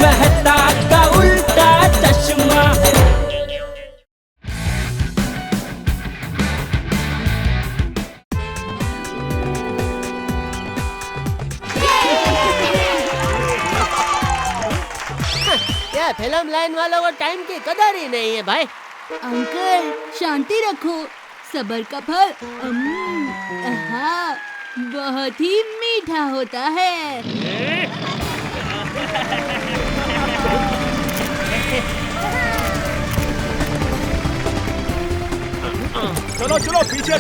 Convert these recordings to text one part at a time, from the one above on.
मेहता का उल्टा चश्मा। क्या फिल्म लाइन वालों को टाइम की कदर ही नहीं है भाई। अंकल शांति रखो, सब्र का फल हाँ, बहुत ही मीठा होता है। चलो चलो पीछे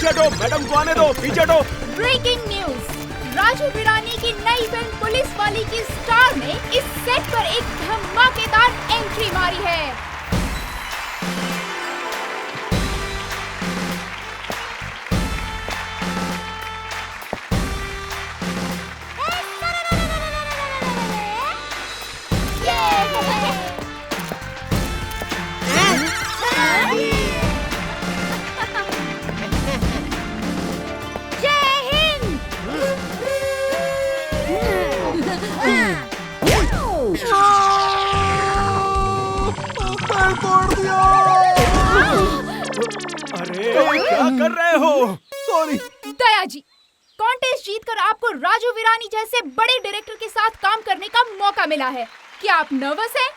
हटो, मैडम को आने दो, पीछे हटो। ब्रेकिंग न्यूज, राजू वीरानी की नई फिल्म पुलिस वाली की स्टार ने इस सेट पर एक धमाकेदार एंट्री मारी है। अरे क्या कर रहे हो? सॉरी। दया जी, कॉन्टेस्ट जीतकर आपको राजू वीरानी जैसे बड़े डायरेक्टर के साथ काम करने का मौका मिला है। क्या आप नर्वस हैं?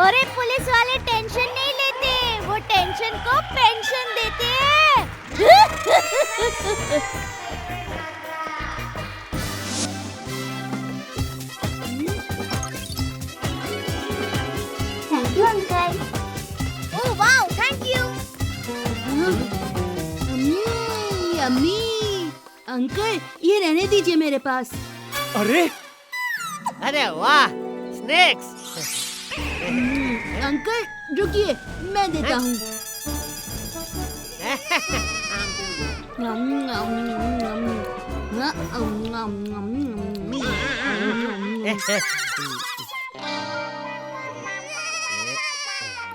अरे पुलिस वाले टेंशन नहीं लेते, वो टेंशन को पेंशन देते हैं। Thank you uncle. Oh wow, thank you. Yummy. Uncle ये रहने दीजिए मेरे पास। अरे वाह, स्नैक्स। अंकल रुकिए, मैं देता हूँ।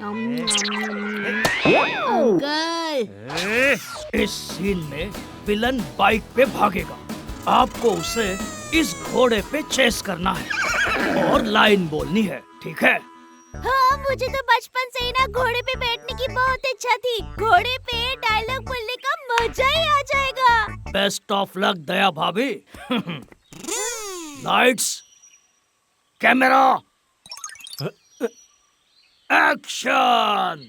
अंकल इस सीन में विलन बाइक पे भागेगा, आपको उसे इस घोड़े पे चेस करना है और लाइन बोलनी है, ठीक है? हाँ, मुझे तो बचपन से ही ना घोड़े पे बैठने की बहुत इच्छा थी। घोड़े पे डायलॉग बोलने का मजा ही आ जाएगा। Best of luck Daya bhabhi. Lights, camera, action.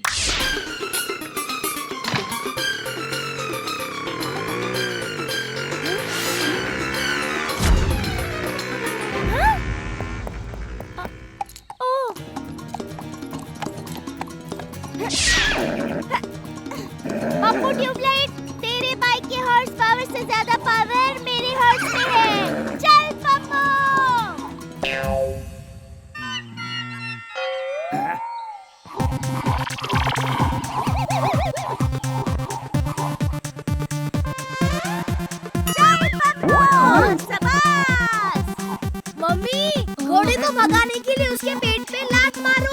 Pappu tubelight, तेरे बाइक के हॉर्स पावर से ज्यादा पावर मेरे हॉर्स में है। चल पप्पू। चल पप्पू, शाबाश। मम्मी, घोड़े को भगाने के लिए उसके पेट पे लात मारो।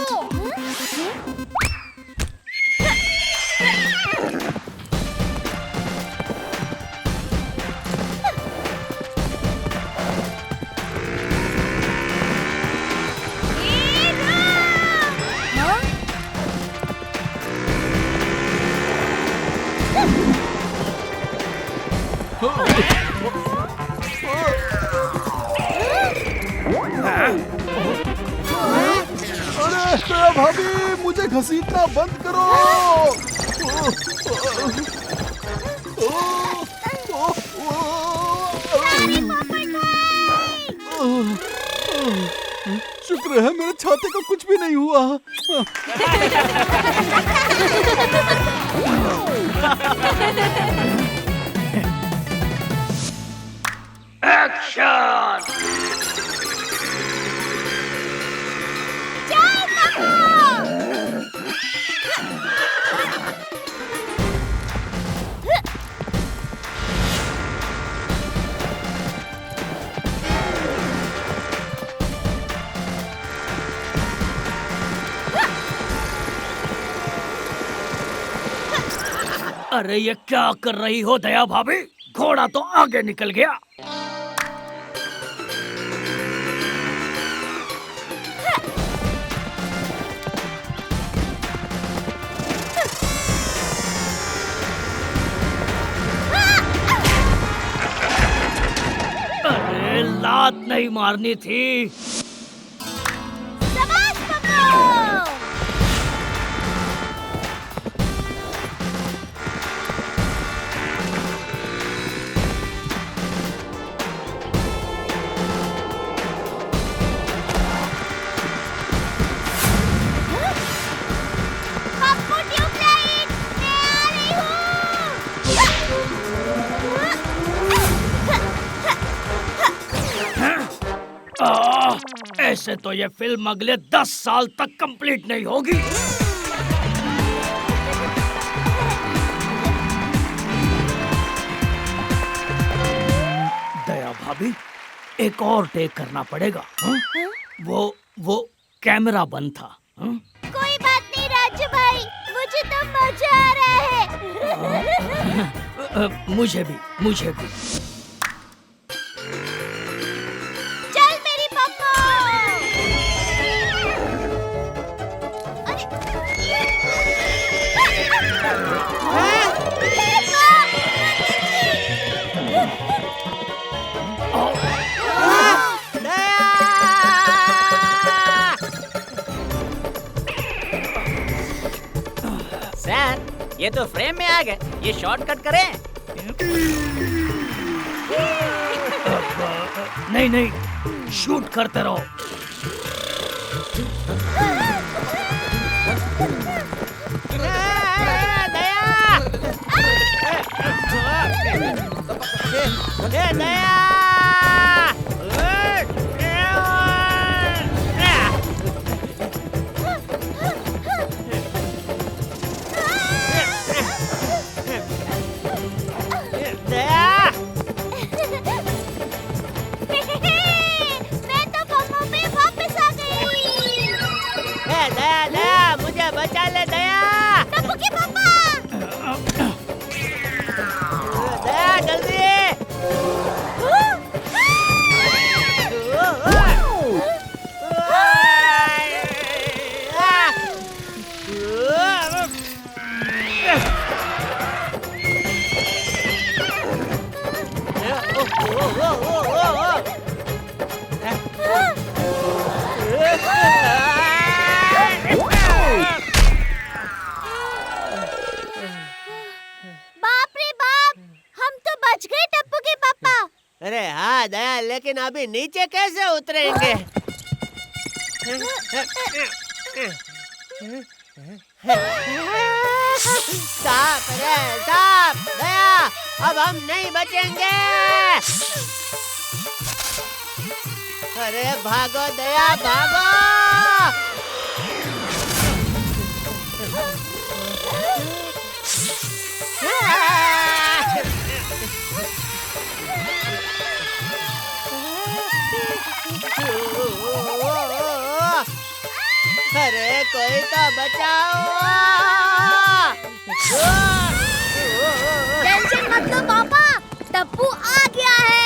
अरे भाभी, मुझे घसीटना बंद करो। शुक्र है मेरे छाते को कुछ भी नहीं हुआ। एक्शन। अरे ये क्या कर रही हो दया भाभी? घोड़ा तो आगे निकल गया। नहीं मारनी थी। शाबाश पप्पू। पप्पू ट्यूबलाइट, मैं आ रही हूँ। ऐसे तो ये फिल्म अगले 10 साल तक कंप्लीट नहीं होगी। दया भाभी, एक और टेक करना पड़ेगा। हाँ? वो कैमरा बंद था। हाँ? कोई बात नहीं राजू भाई, मुझे तो मजा आ रहा है। मुझे भी। चल मेरी पप्पू। सर, ये तो फ्रेम में आ गए। ये शॉर्टकट करें? नहीं, शूट करते रहो। मैं तो पप्पू पे वापस आ गई। दया, मुझे बचा ले दया। टप्पू के पापा। दया जल्दी। बाप रे बाप, हम तो बच गए टप्पू के पापा। अरे हाँ दया, लेकिन अभी नीचे कैसे उतरेंगे? साप दया, अब हम नहीं बचेंगे। अरे भागो दया, भागो। अरे कोई तो बचाओ। टेंशन मत लो पापा, टप्पू आ गया है।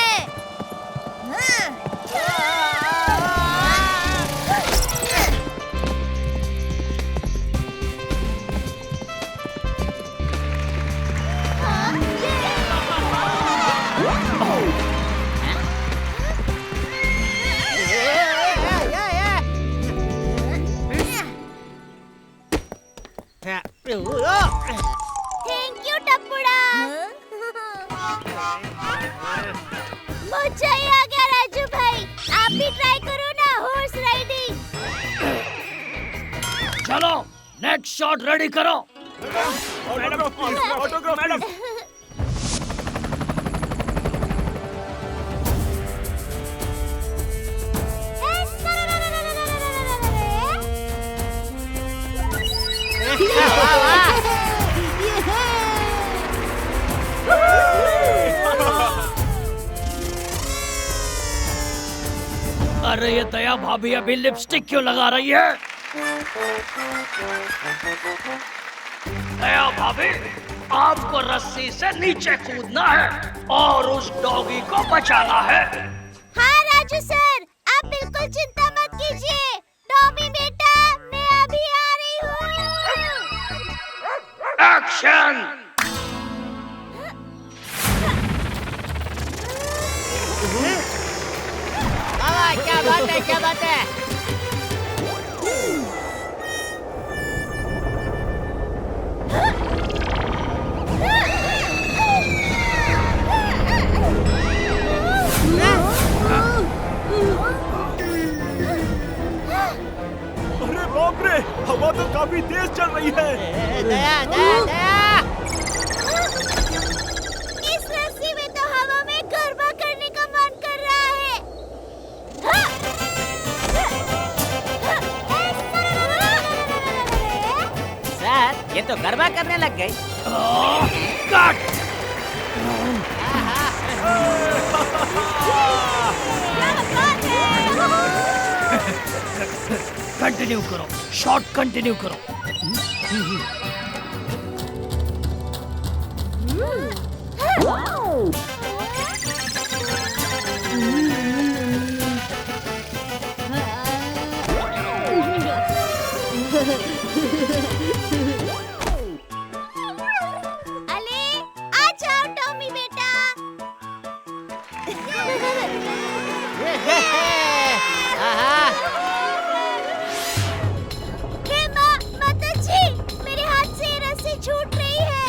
थैंक यू टप्पूड़ा। मजा ही आ गया राजू भाई, आप भी ट्राई करो ना हॉर्स राइडिंग। चलो नेक्स्ट शॉट रेडी करो। Autograph madam. अरे ये दया भाभी अभी लिपस्टिक क्यों लगा रही है? दया भाभी, आपको रस्सी से नीचे कूदना है और उस डॉगी को बचाना है। हाँ राजू सर, आप बिल्कुल चिंता मत कीजिए। टॉमी बेटा, मैं अभी आ रही हूँ। एक्शन। आओ बात है, क्या बात है? अरे बाप रे, हवा तो काफी तेज चल रही है। दया दया दया, इस रस्सी में तो हवा में गरबा करने का मन कर रहा है। सर ये तो गरबा करने लग गई। कट। कंटिन्यू करो, शॉट कंटिन्यू करो। अले आ जाओ टॉमी बेटा। हे माता जी, मेरे हाथ से ये रस्सी छूट रही है।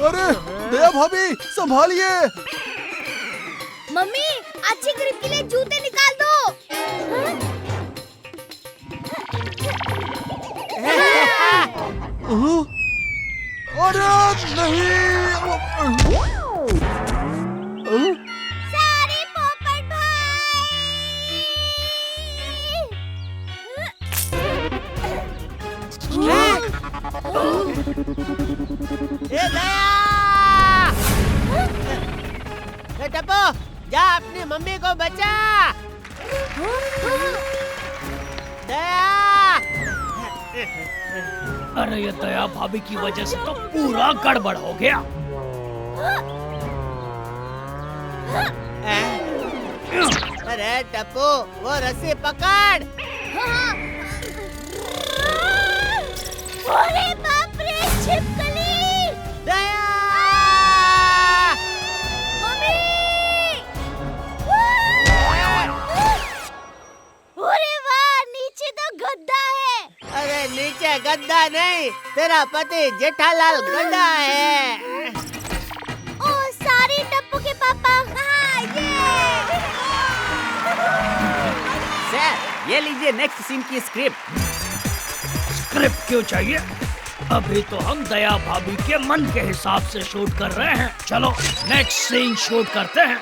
अरे दया भाभी संभालिए। मम्मी, अच्छी ग्रिप के लिए जूते निकाल दो। अरे नहीं। सारे पोपट भाई। टप्पू, जा अपनी मम्मी को बचा। दया, अरे ये दया भाभी की वजह से तो पूरा गड़बड़ हो गया। अरे टप्पू, वो रस्सी पकड़। अरे बाप रे, छिपकली। दया, मम्मी। अरे वाह, नीचे तो गद्दा है। अरे नीचे गद्दा नहीं, तेरा पति जेठालाल गद्दा है। ओ सारी टप्पू के पापा। हाँ, ये। सर ये लीजिए नेक्स्ट सीन की स्क्रिप्ट। स्क्रिप्ट क्यों चाहिए? अभी तो हम दया भाभी के मन के हिसाब से शूट कर रहे हैं। चलो नेक्स्ट सीन शूट करते हैं।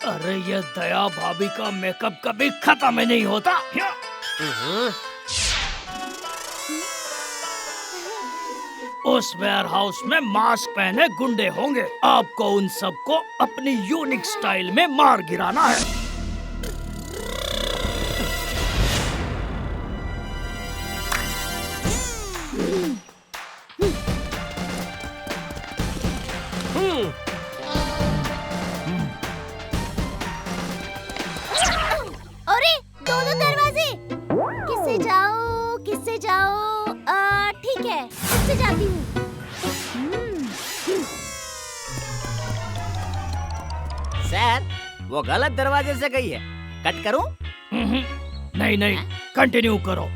अरे ये दया भाभी का मेकअप कभी खत्म ही नहीं होता। उस वेयर हाउस में मास्क पहने गुंडे होंगे। आपको उन सबको अपनी यूनिक स्टाइल में मार गिराना है। अरे दोनों दरवाजे। किससे जाऊं, किससे जाऊं? ठीक है, इससे जाती हूँ। सर वो गलत दरवाजे से गई है, कट करूं? नहीं नहीं, कंटिन्यू करो।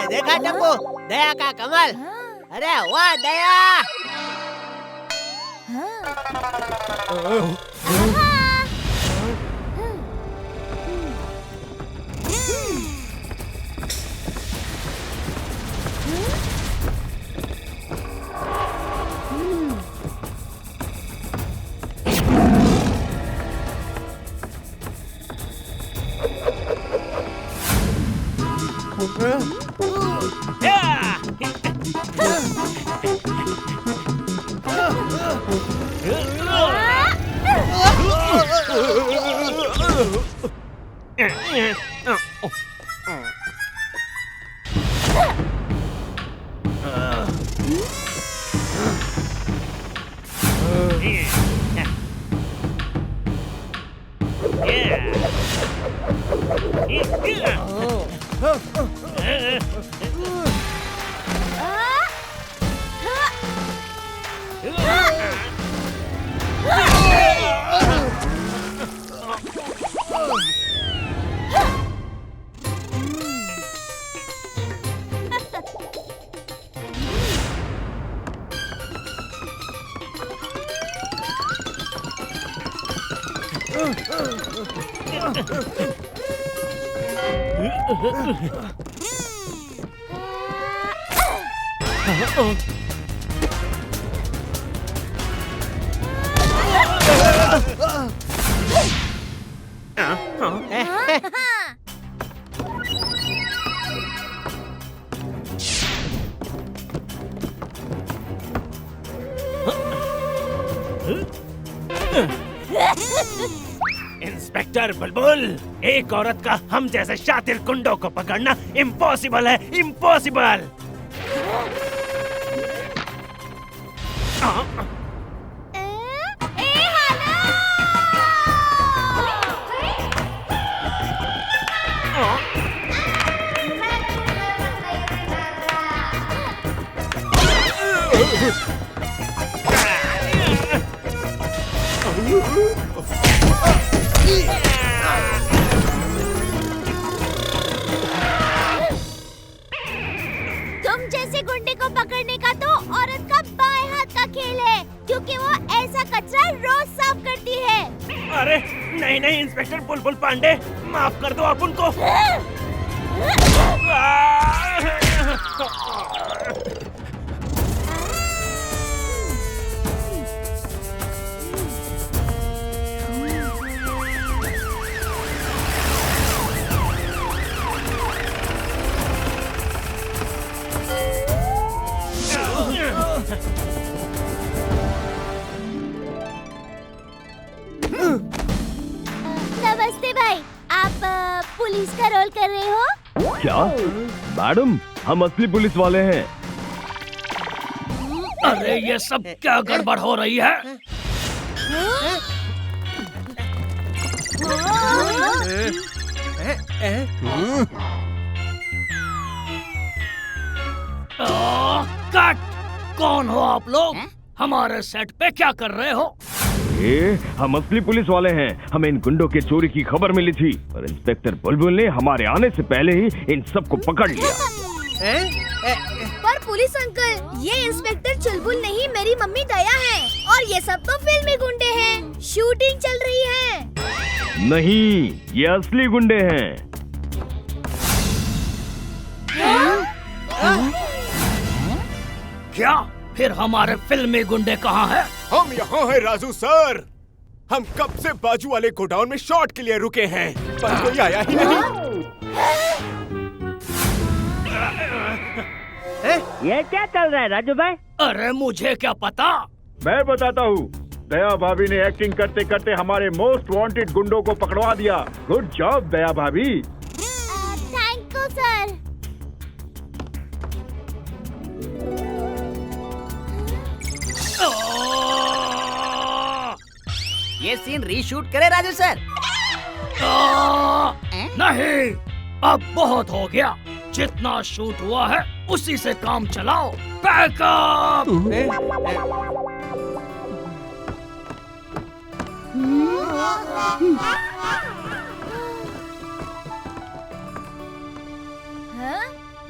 देखा टप्पू, दया का कमाल। अरे वाह दया। इंस्पेक्टर बुलबुल, एक औरत का हम जैसे शातिर गुंडों को पकड़ना इम्पॉसिबल है, इम्पॉसिबल। तुम जैसे गुंडे को पकड़ने का तो औरत का बाएं हाथ का खेल है, क्योंकि वो ऐसा कचरा रोज साफ करती है। अरे नहीं नहीं इंस्पेक्टर बुलबुल पांडे, माफ कर दो आप उनको। नमस्ते भाई, आप पुलिस का रोल कर रहे हो? क्या मैडम, हम असली पुलिस वाले हैं। अरे ये सब क्या गड़बड़ हो रही है? कट! कौन हो आप लोग? हमारे सेट पे क्या कर रहे हो? ये हम असली पुलिस वाले हैं। हमें इन गुंडों के चोरी की खबर मिली थी और इंस्पेक्टर बुलबुल ने हमारे आने से पहले ही इन सबको पकड़ लिया। पर पुलिस अंकल, ये इंस्पेक्टर चुलबुल नहीं, मेरी मम्मी दया है, और ये सब तो फिल्मी गुंडे हैं। शूटिंग चल रही है। नहीं, ये असली गुंडे हैं। क्या? फिर हमारे फिल्मी गुंडे कहाँ हैं? हम यहाँ हैं राजू सर। हम कब से बाजू वाले गोडाउन में शॉट के लिए रुके हैं, पर कोई आया ही नहीं। ये क्या चल रहा है राजू भाई? अरे मुझे क्या पता। मैं बताता हूँ। दया भाभी ने एक्टिंग करते करते हमारे मोस्ट वांटेड गुंडों को पकड़वा दिया। गुड जॉब दया भाभी। Thank you sir. ये सीन रीशूट करे राजू सर। नहीं, अब बहुत हो गया। जितना शूट हुआ है उसी से काम चलाओ। Backup!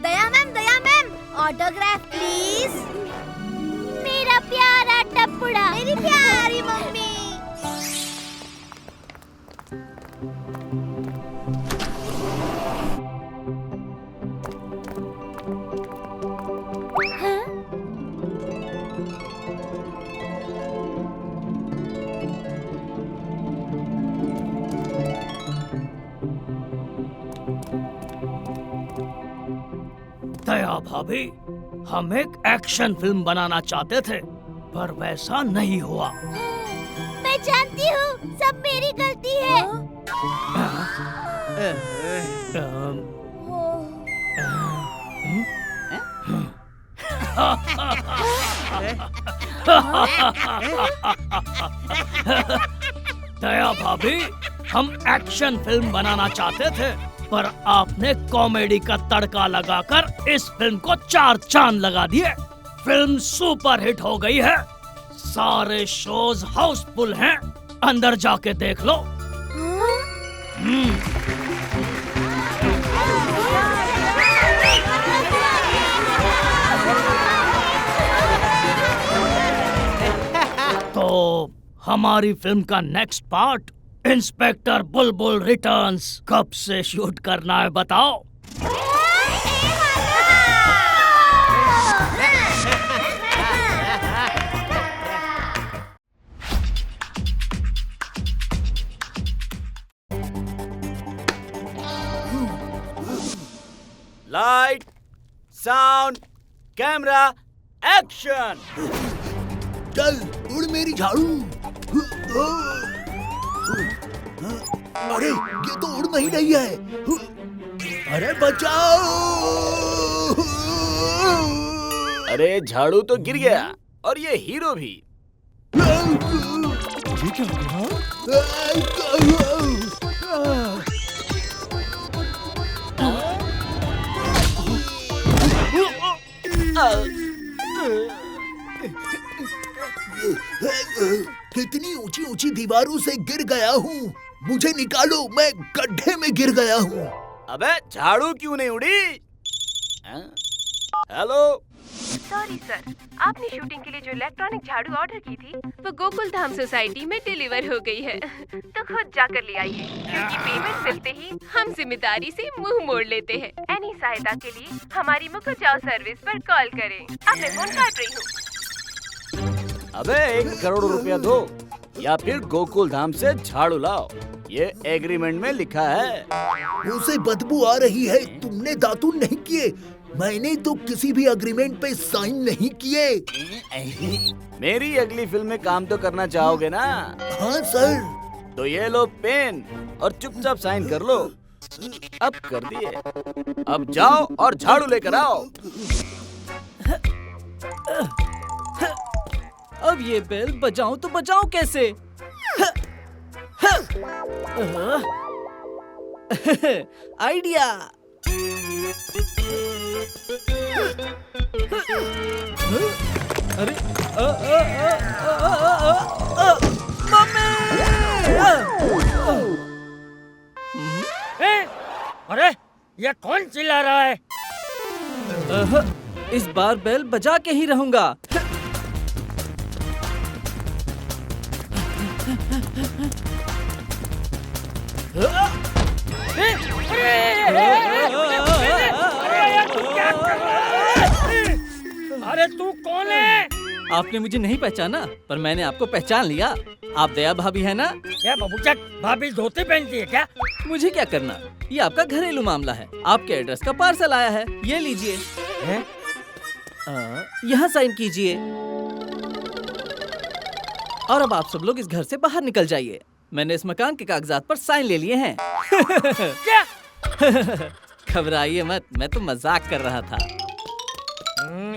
Daya ma'am, autograph please. मेरा प्यारा टप्पुड़ा, मेरी प्यारी मम्मी। दया भाभी, हम एक एक्शन फिल्म बनाना चाहते थे, पर वैसा नहीं हुआ। मैं जानती हूँ, सब मेरी गलती है। दया भाभी, हम एक्शन फिल्म बनाना चाहते थे, पर आपने कॉमेडी का तड़का लगाकर इस फिल्म को 4 चांद लगा दिए। फिल्म सुपर हिट हो गई है, सारे शोज हाउसफुल हैं, अंदर जाके देख लो। तो हमारी फिल्म का नेक्स्ट पार्ट इंस्पेक्टर बुलबुल रिटर्न्स कब से शूट करना है बताओ? Light, sound, camera, action. चल उड़ मेरी झाड़ू। अरे ये तो उड़ नहीं रही है। अरे बचाओ। अरे झाड़ू तो गिर गया और ये हीरो भी। ये क्या हो गया? कितनी ऊंची ऊंची दीवारों से गिर गया हूँ, मुझे निकालो, मैं गड्ढे में गिर गया हूँ। अबे झाड़ू क्यों नहीं उड़ी? हेलो। सॉरी सर, आपने शूटिंग के लिए जो इलेक्ट्रॉनिक झाड़ू ऑर्डर की थी वो गोकुल धाम सोसाइटी में डिलीवर हो गई है, तो खुद जाकर ले आइए, क्योंकि पेमेंट मिलते ही हम जिम्मेदारी से मुंह मोड़ लेते हैं। एनी सहायता के लिए हमारी मुको जाओ सर्विस पर कॉल करें। अब मैं फोन काट रही हूँ। अबे 1 करोड़ रुपया दो या फिर गोकुल धाम से झाड़ू लाओ, ये एग्रीमेंट में लिखा है। उसे बदबू आ रही है, तुमने दातुन नहीं किए, मैंने तो किसी भी एग्रीमेंट पे साइन नहीं किए। मेरी अगली फिल्म में काम तो करना चाहोगे ना? हाँ सर। तो ये लो पेन और चुपचाप साइन कर लो। अब कर दिए, अब जाओ और झाड़ू लेकर आओ। अब ये बेल बजाऊं तो बजाऊं कैसे? आइडिया। अरे अरे ये कौन चिल्ला रहा है? इस बार बेल बजा के ही रहूंगा। अरे तू कौन है? आपने मुझे नहीं पहचाना, पर मैंने आपको पहचान लिया। आप दया भाभी है ना? क्या बबूचक, भाभी धोती पहनती है क्या? मुझे क्या करना, ये आपका घरेलू मामला है। आपके एड्रेस का पार्सल आया है, ये लीजिए। यहाँ साइन कीजिए और अब आप सब लोग इस घर से बाहर निकल जाइए। मैंने इस मकान के कागजात पर साइन ले लिए हैं। क्या? घबराइए मत, मैं तो मजाक कर रहा था।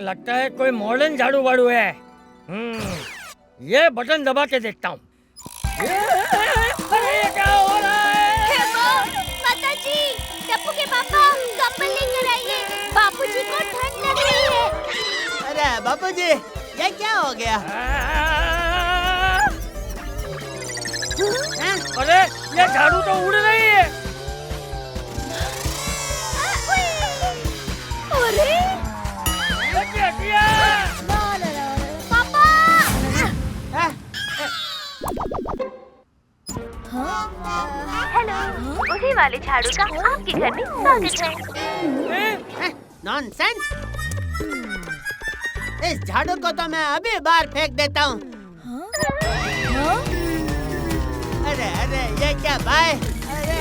लगता है कोई मॉडर्न झाड़ू वाड़ू है। ये बटन दबा के देखता हूँ। अरे क्या हो रहा है? माता जी, टप्पू के पापा कंबल लेकर आइए, बापूजी को ठंड लग रही है। अरे बापूजी, ये क्या हो गया? अरे ये झाड़ू तो उड़ रही है। अरे पापा! हेलो, उसी वाले झाड़ू का आपके घर में स्वागत है। नॉनसेंस! इस झाड़ू को तो मैं अभी बाहर फेंक देता हूँ। अरे अरे ये क्या भाई? अरे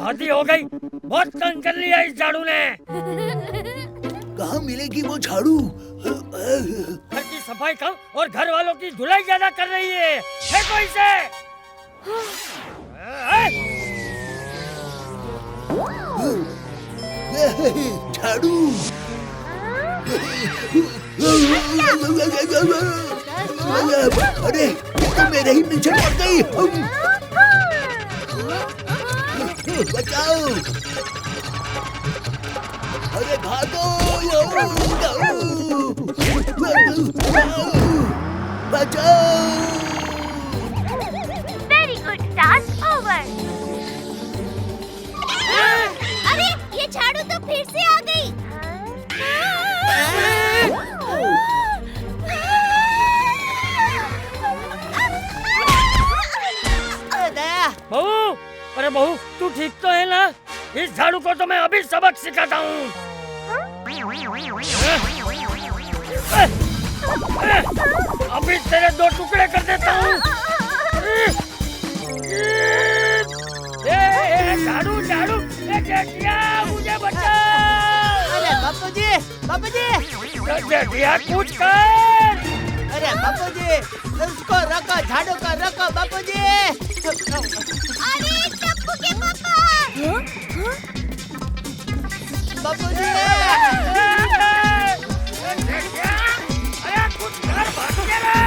हद ही हो गई, बहुत तंग कर लिया इस झाड़ू ने। कहाँ मिलेगी वो झाड़ू? घर की सफाई कम और घर वालों की धुलाई ज्यादा कर रही है। फेंको इसे। झाड़ू। अरे तो मेरे ही पीछे पड़ गई। बचाओ, अरे भागो। बचाओ। Very good, task over. अरे ये झाड़ू तो फिर से आ गई। बहू, अरे बहू तू ठीक तो है ना? इस झाड़ू को तो मैं अभी सबक सिखाता हूँ। अभी तेरे 2 टुकड़े कर देता हूँ। झाड़ू झाड़ू, मुझे बचा। अरे बापूजी, बापूजी। जेठिया कुछ कर। अरे बापूजी, उसको रखो, झाड़ू को रखो बापूजी। अरे टप्पू के पापा। बापूजी। अरे कुछ कर, भाग के रे।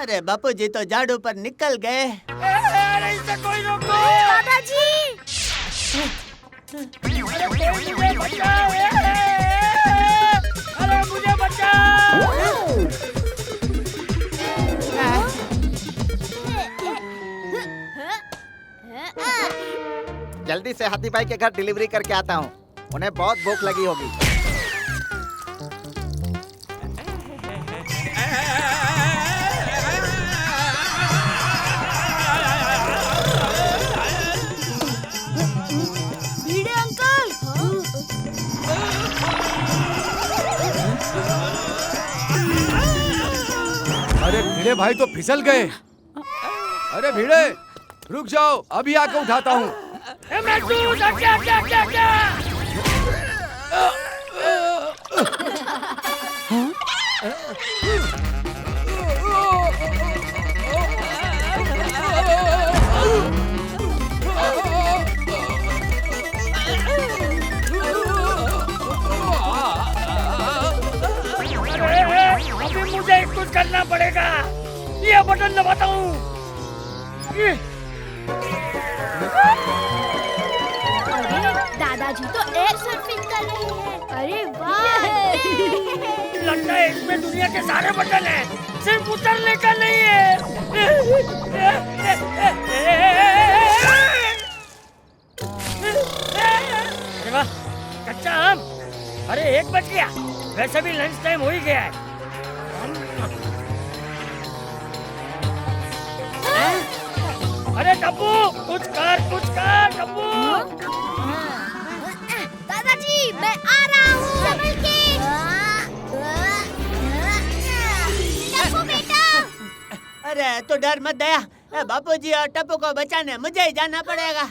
अरे बापूजी तो झाड़ू पर निकल गए। अरे इसे कोई रोको। दादाजी। अरे मुझे बचाओ। अरे मुझे बचाओ। जल्दी से हाथी भाई के घर डिलीवरी करके आता हूँ, उन्हें बहुत भूख लगी होगी। भिड़े अंकल। अरे भिड़े भाई तो फिसल गए। अरे भिड़े रुक जाओ, अभी आके उठाता हूँ। अभी मुझे कुछ करना पड़ेगा। ये बटन दबाता हूँ। दादाजी तो एयर सर्फिंग कर रहे हैं। अरे वाह। लगता है इसमें दुनिया के सारे बटन हैं, सिर्फ उतरने का नहीं है। अरे वाह, कच्चा आम। अरे 1 बज गया, वैसे भी लंच टाइम हो ही गया है। अरे टप्पू, कुछ कर टप्पू। दादाजी मैं आ रहा हूँ। संभल के। टप्पू बेटा। अरे तो डर मत दया, बापूजी और टप्पू को बचाने मुझे ही जाना पड़ेगा।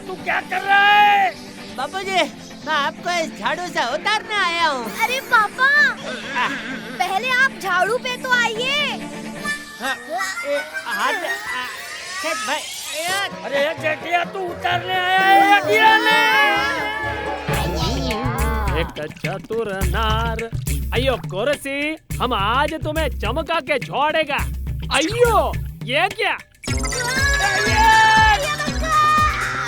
तू क्या कर रहा है? बापूजी, मैं आपको इस झाड़ू से उतारने आया हूँ। अरे पापा, पहले आप झाड़ू पे तो आइए। भाई, अरे जेठिया तू उतारने आया है या गिराने? एक चतुर नार, अयो कोरसी, हम आज तुम्हें चमका के छोड़ेगा। अयो ये क्या?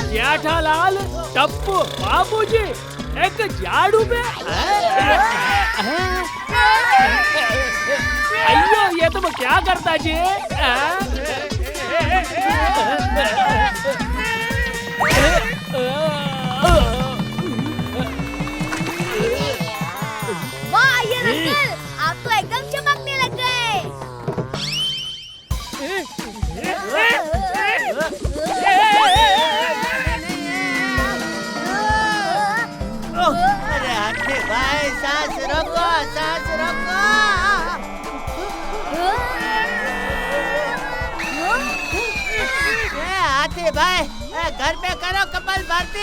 जेठालाल, टप्पू, बाबूजी, एक झाड़ू पे। अयो ये तुम क्या करता जी? वाह ये अंकल, आप तो एकदम चमकने लग गए। भाई सांस रोको, सांस रोको। हाथी भाई, घर पे करो कपाल भारती।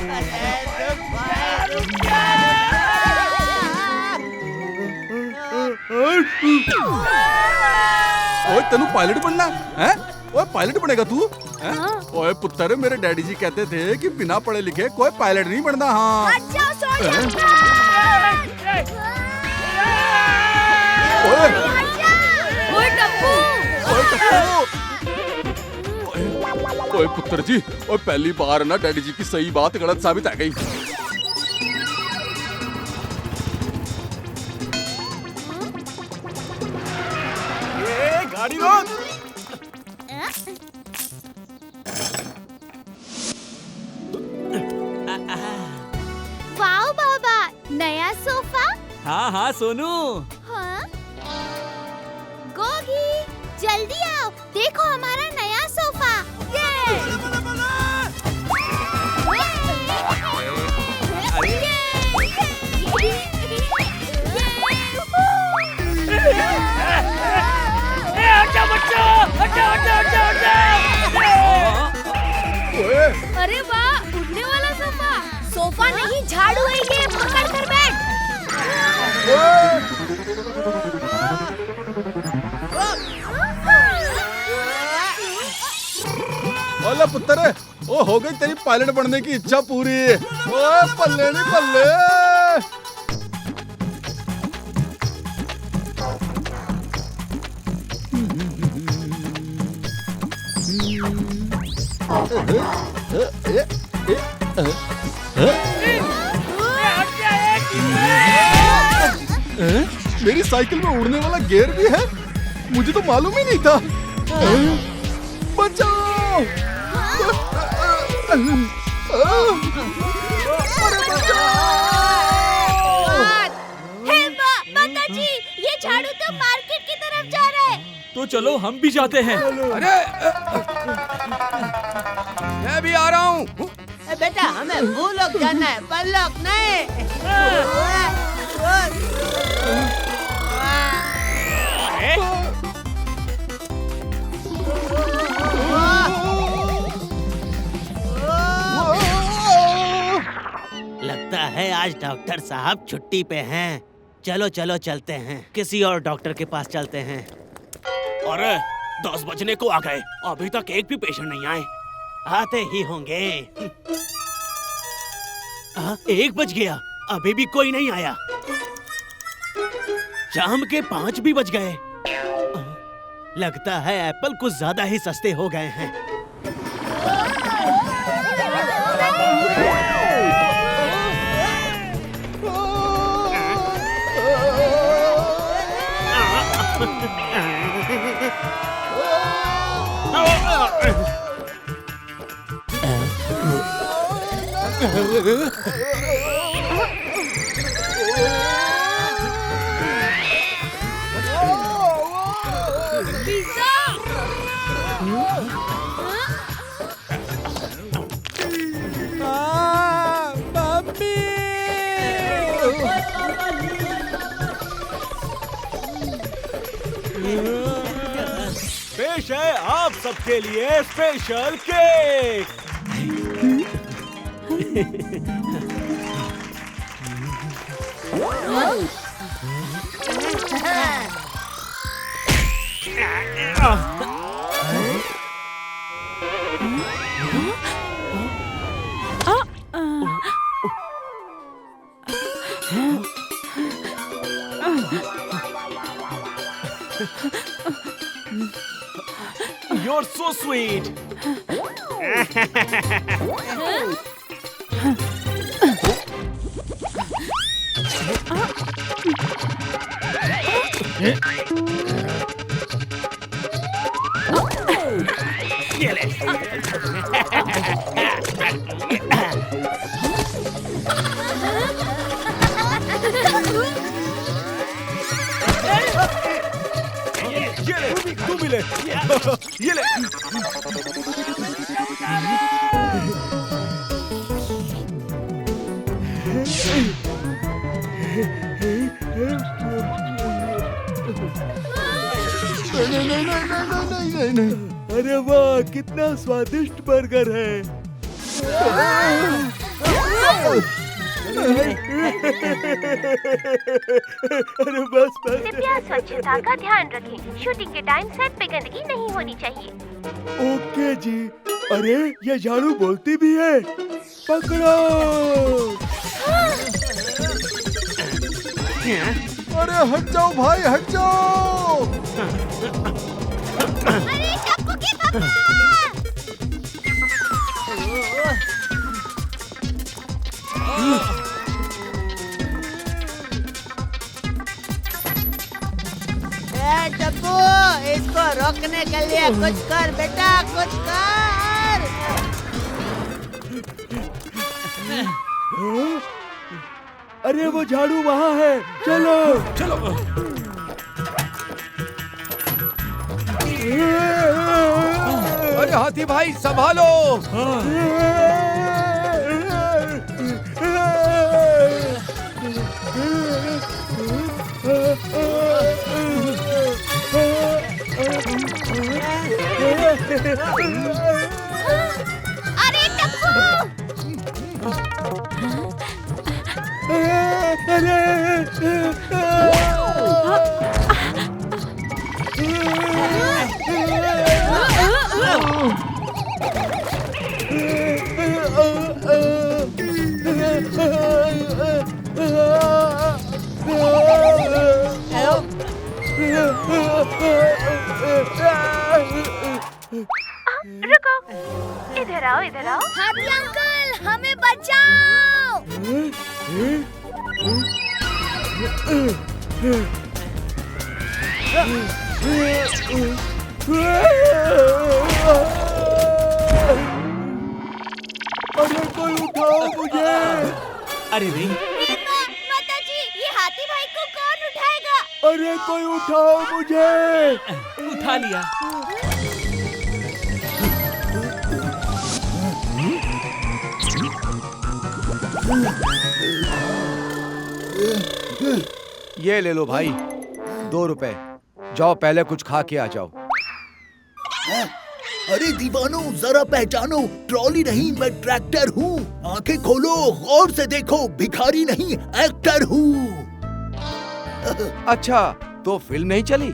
अरे रुक भाई, रुक जा। ओए तेनू पायलट बनना है? ओए पायलट बनेगा तू? ओए पुत्र, मेरे डैडी जी कहते थे कि बिना पढ़े लिखे कोई पायलट नहीं बनना। हाँ ओए पुत्र जी, ओए पहली बार ना डैडी जी की सही बात गलत साबित आ गई। ये गाड़ी रोक। वाओ बाबा, नया सोफा। हाँ हाँ सोनू। हाँ? गोगी, जल्दी आओ, देखो हमारा नया सोफा। अरे वाह, उड़ने वाला सोफा। सोफा नहीं, झाड़ू है ये, पकड़ कर बैठ। ओले पुत्र, ओ हो गई तेरी पायलट बनने की इच्छा पूरी। ओए पल्ले नहीं पल्ले। मेरी साइकिल में उड़ने वाला गियर भी है, मुझे तो मालूम ही नहीं था। बचाओ! माताजी, ये झाड़ू तो मार्केट की तरफ जा रहा है। तो चलो हम भी जाते हैं। अरे मैं भी आ रहा हूँ। बेटा, हमें वो लोग जाना है, पर लोग नहीं। लगता है आज डॉक्टर साहब छुट्टी पे हैं। चलो चलो चलते हैं, किसी और डॉक्टर के पास चलते हैं। अरे 10 बजने को आ गए, अभी तक एक भी पेशेंट नहीं आए। आते ही होंगे। 1 बज गया, अभी भी कोई नहीं आया। शाम के 5 भी बज गए। लगता है एप्पल कुछ ज्यादा ही सस्ते हो गए हैं। पेश है आप सबके लिए special cake. You're so sweet. तू भी ले, ये ले। नहीं। अरे वाह, कितना स्वादिष्ट बर्गर है। अरे बस। कृपया स्वच्छता का ध्यान रखें। शूटिंग के टाइम सेट पे गंदगी नहीं होनी चाहिए। ओके जी। अरे ये झाड़ू बोलती भी है। पकड़ो। अरे हट जाओ भाई, हट जाओ। अरे टप्पू के पापा! टप्पू, इसको रोकने के लिए कुछ कर बेटा, कुछ कर। अरे वो झाड़ू वहाँ है, चलो। अरे हाथी भाई संभालो। अरे टप्पू! रुको, इधर आओ, इधर आओ। हाथी अंकल, हमें बचाओ! अरे कोई उठाओ मुझे। अरे नहीं। माताजी, ये हाथी भाई को कौन उठाएगा? अरे कोई उठाओ मुझे। उठा लिया। ये ले लो भाई, 2 रुपए। जाओ पहले कुछ खा के आ जाओ। अरे दीवानो, जरा पहचानो, ट्रॉली नहीं मैं ट्रैक्टर हूँ। आंखें खोलो, गौर से देखो, भिखारी नहीं एक्टर हूँ। अच्छा, तो फिल्म नहीं चली?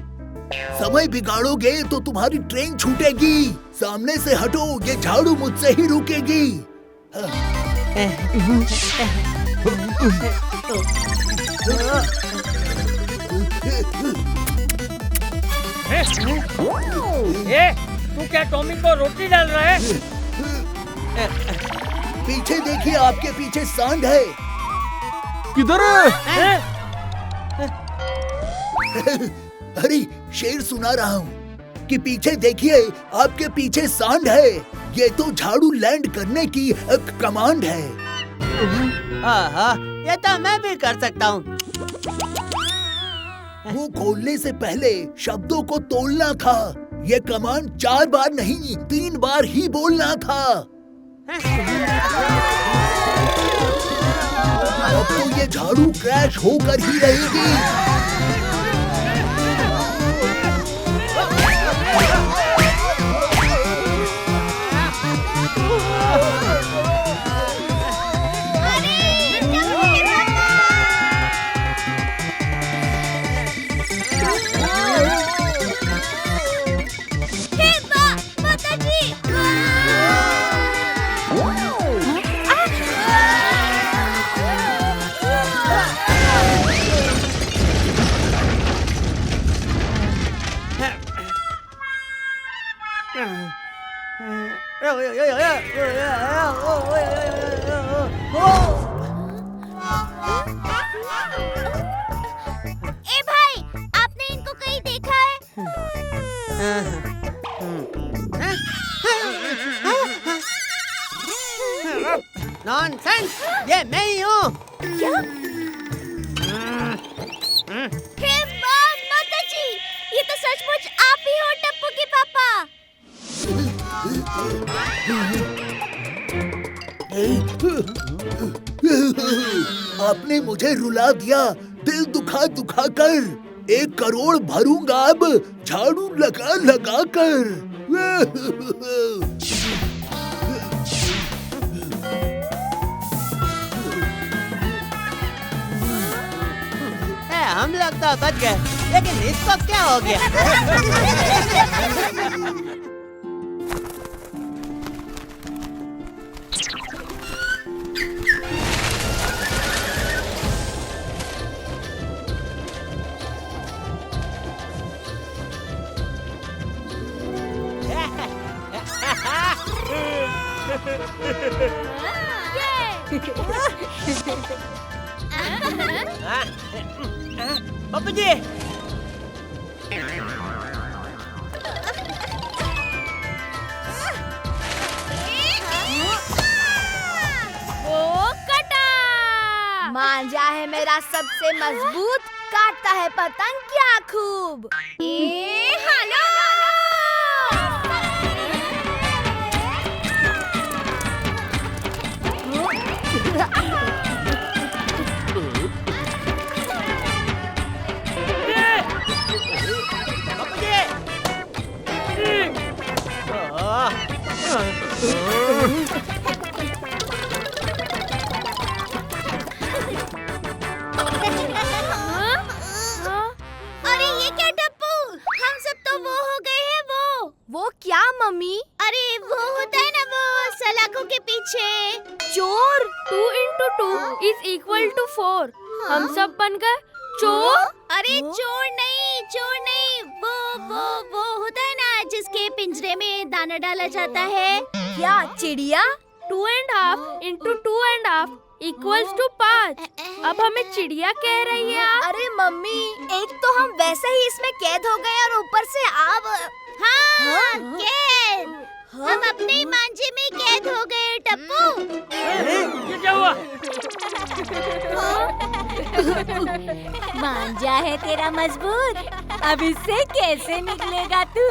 समय बिगाड़ोगे तो तुम्हारी ट्रेन छूटेगी। सामने से हटो, ये झाड़ू मुझसे ही रुकेगी। तू क्या टॉमी को रोटी डाल रहा है? पीछे देखिए, आपके पीछे सांड है। किधर है? अरे शेर सुना रहा हूँ कि पीछे देखिए, आपके पीछे सांड है। ये तो झाड़ू लैंड करने की कमांड है। आहा, ये तो मैं भी कर सकता हूँ। वो खोलने से पहले शब्दों को तोड़ना था। ये कमांड 4 बार नहीं, 3 बार ही बोलना था। अब तो ये झाड़ू क्रैश होकर ही रहेगी। ए भाई, आपने इनको कहीं देखा है? नॉनसेंस, ये मैं ही हूँ। हे माताजी, ये तो सचमुच आप ही हो टप्पू के पापा। आपने मुझे रुला दिया, दिल दुखा दुखा कर। 1 करोड़ भरूंगा अब झाड़ू लगा लगा कर। हम लोग तो बच गए, लेकिन इसको क्या हो गया? पप्पू जी, वो कटा। मांझा है मेरा सबसे मजबूत, काटता है पतंग क्या खूब। हेलो अरे ये क्या टप्पू, हम सब तो वो हो गए हैं। वो क्या मम्मी? अरे वो होता है ना वो सलाखों के पीछे चोर। 2 into 2 is equal to 4। हम सब बन गए चोर। अरे चोर नहीं, वो होता है ना जिसके पिंजरे में दाना डाला जाता है। क्या चिड़िया? 2.5 into 2.5 equals to 5। अब हमें चिड़िया कह रही है आप? अरे मम्मी, एक तो हम वैसे ही इसमें कैद हो गए और ऊपर से आप। हाँ, कैद। हम अपने ही मांझे में कैद हो गए टप्पू। ये क्या हुआ? मांझा है तेरा मजबूत, अब इससे कैसे निकलेगा तू?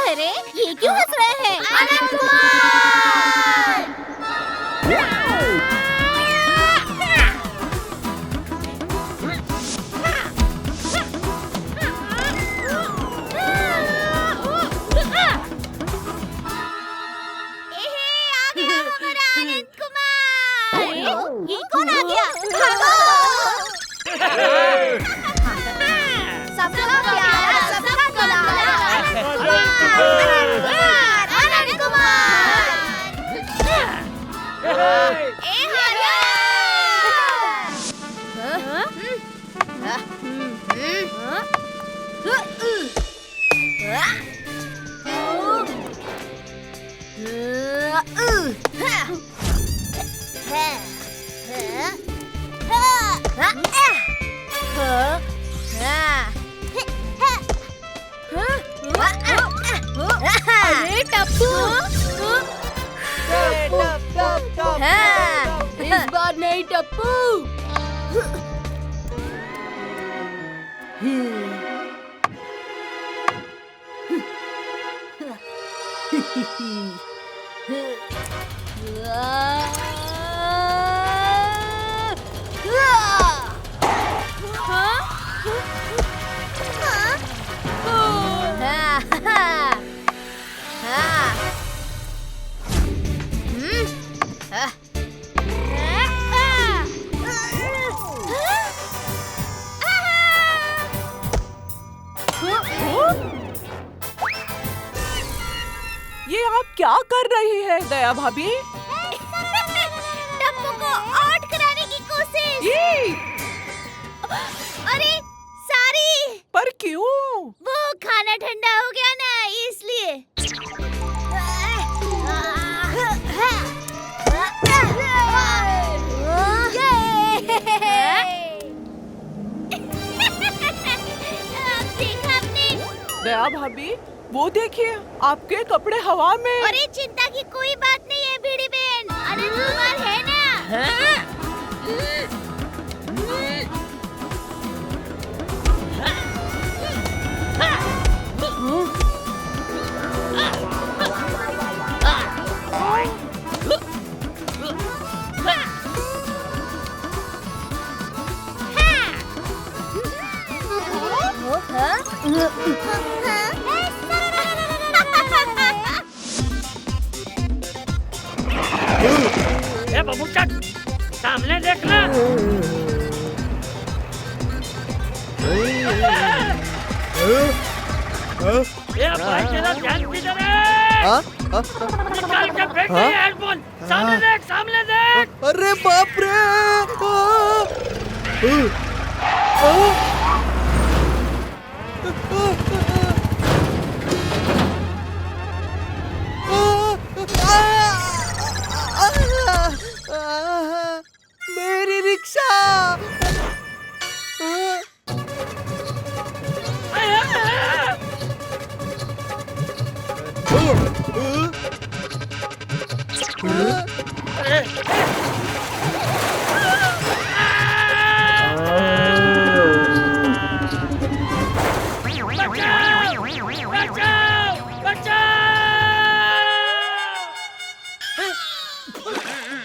अरे ये क्यों हंस रहे हैं? आनंद कुमार! ये कौन आ गया? सबका प्यारा, सबका दुलारा आनंद कुमार। अरे टप्पू, इस बार नहीं टप्पू। ये आप क्या कर रही है दया भाभी? टप्पू को आउट कराने की कोशिश। अरे सॉरी। पर क्यों? वो खाना ठंडा हो गया ना इसलिए। दया भाभी, वो देखिए आपके कपड़े हवा में। अरे चिंता की कोई बात नहीं है बीड़ी बहन, आनंद कुमार है ना। ए बाबू चक, सामने देखना। ये भाई तेरा ध्यान किधर है? निकाल के फेंक दे हेडफोन। सामने देख, सामने देख। अरे बाप रे! मेरी रिक्शा!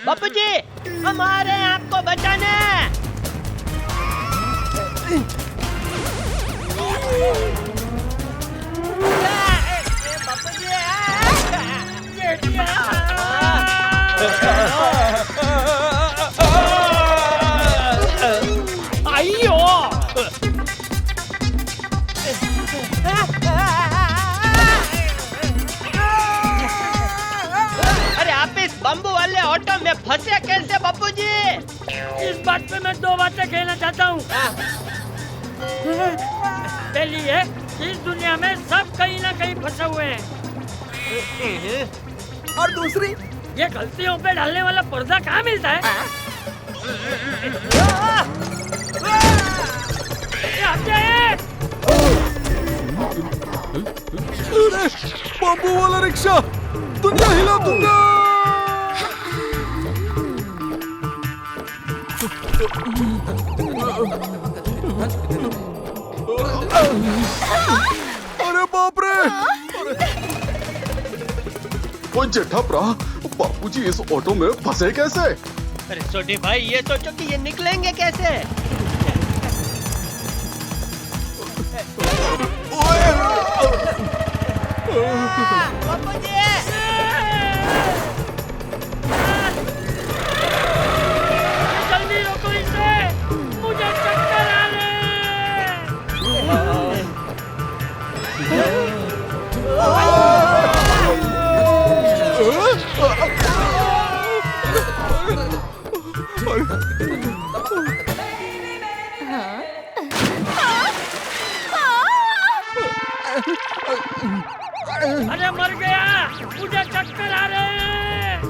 बापू जी, हम आ रहे हैं आपको बचाने। बापू जी, अयो! अरे आप इस बम्बू वाले ऑटो में फंसे कैसे बापू जी? इस बात पे मैं दो बातें कहना चाहता हूँ। पहली है, इस दुनिया में सब कहीं ना कहीं फंसे हुए हैं। और दूसरी, ये गलतियों पे डालने वाला पर्दा कहाँ मिलता है? बाबू वाला रिक्शा दुनिया हिला दूंगा। अरे बाप रे! वो जेठा बापूजी इस ऑटो में फंसे कैसे? अरे छोटे भाई, ये सोचो कि ये निकलेंगे कैसे? बापू जी! जल्दी रोको इसे, मुझे चक्कर आ अरे मर गया, मुझे चक्कर आ रहे हैं।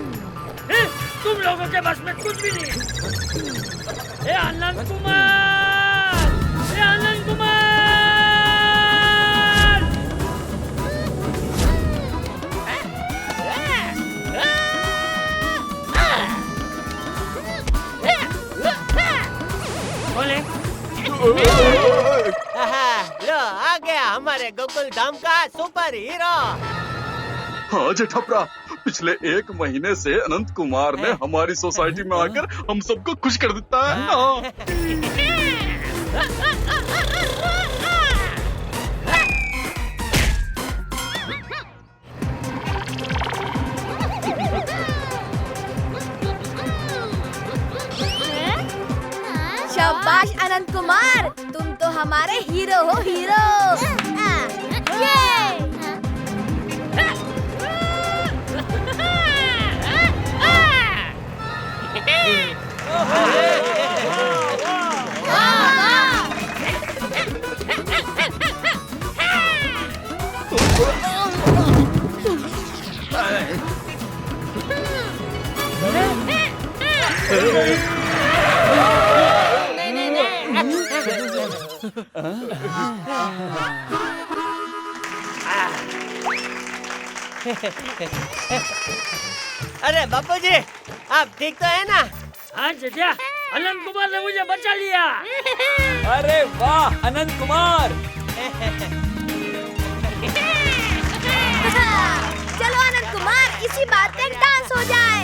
तुम लोगों के बस में कुछ भी नहीं। हे आनंद कुमार, हे आनंद कुमार! बोले? लो, आ गया हमारे गोकुल धाम का सुपर हीरो। हाँ जेठा, पिछले 1 महीने से अनंत कुमार ने हमारी सोसाइटी में आकर हम सबको खुश कर देता है। शाबाश अनंत कुमार, तुम तो हमारे हीरो हो, हीरो। अरे बापू जी, आप ठीक तो है ना? हाँ जीजा, अनंत कुमार ने मुझे बचा लिया। अरे वाह अनंत कुमार! चलो अनंत कुमार, इसी बात पे डांस हो जाए।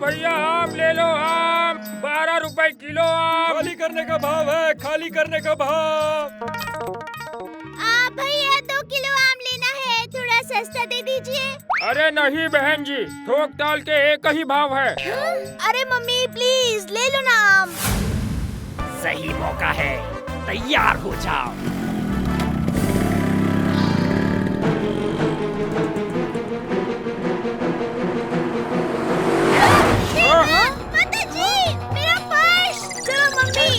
भैया आम ले लो, आम 12 रुपए किलो आम। खाली करने का भाव है, खाली करने का भाव। भैया 2 किलो आम लेना है, थोड़ा सस्ता दे दीजिए। अरे नहीं बहन जी, थोक ताल के एक ही भाव है। अरे मम्मी प्लीज ले लो ना आम। सही मौका है, तैयार हो जाओ। माता जी, मेरा पर्स। चलो मम्मी।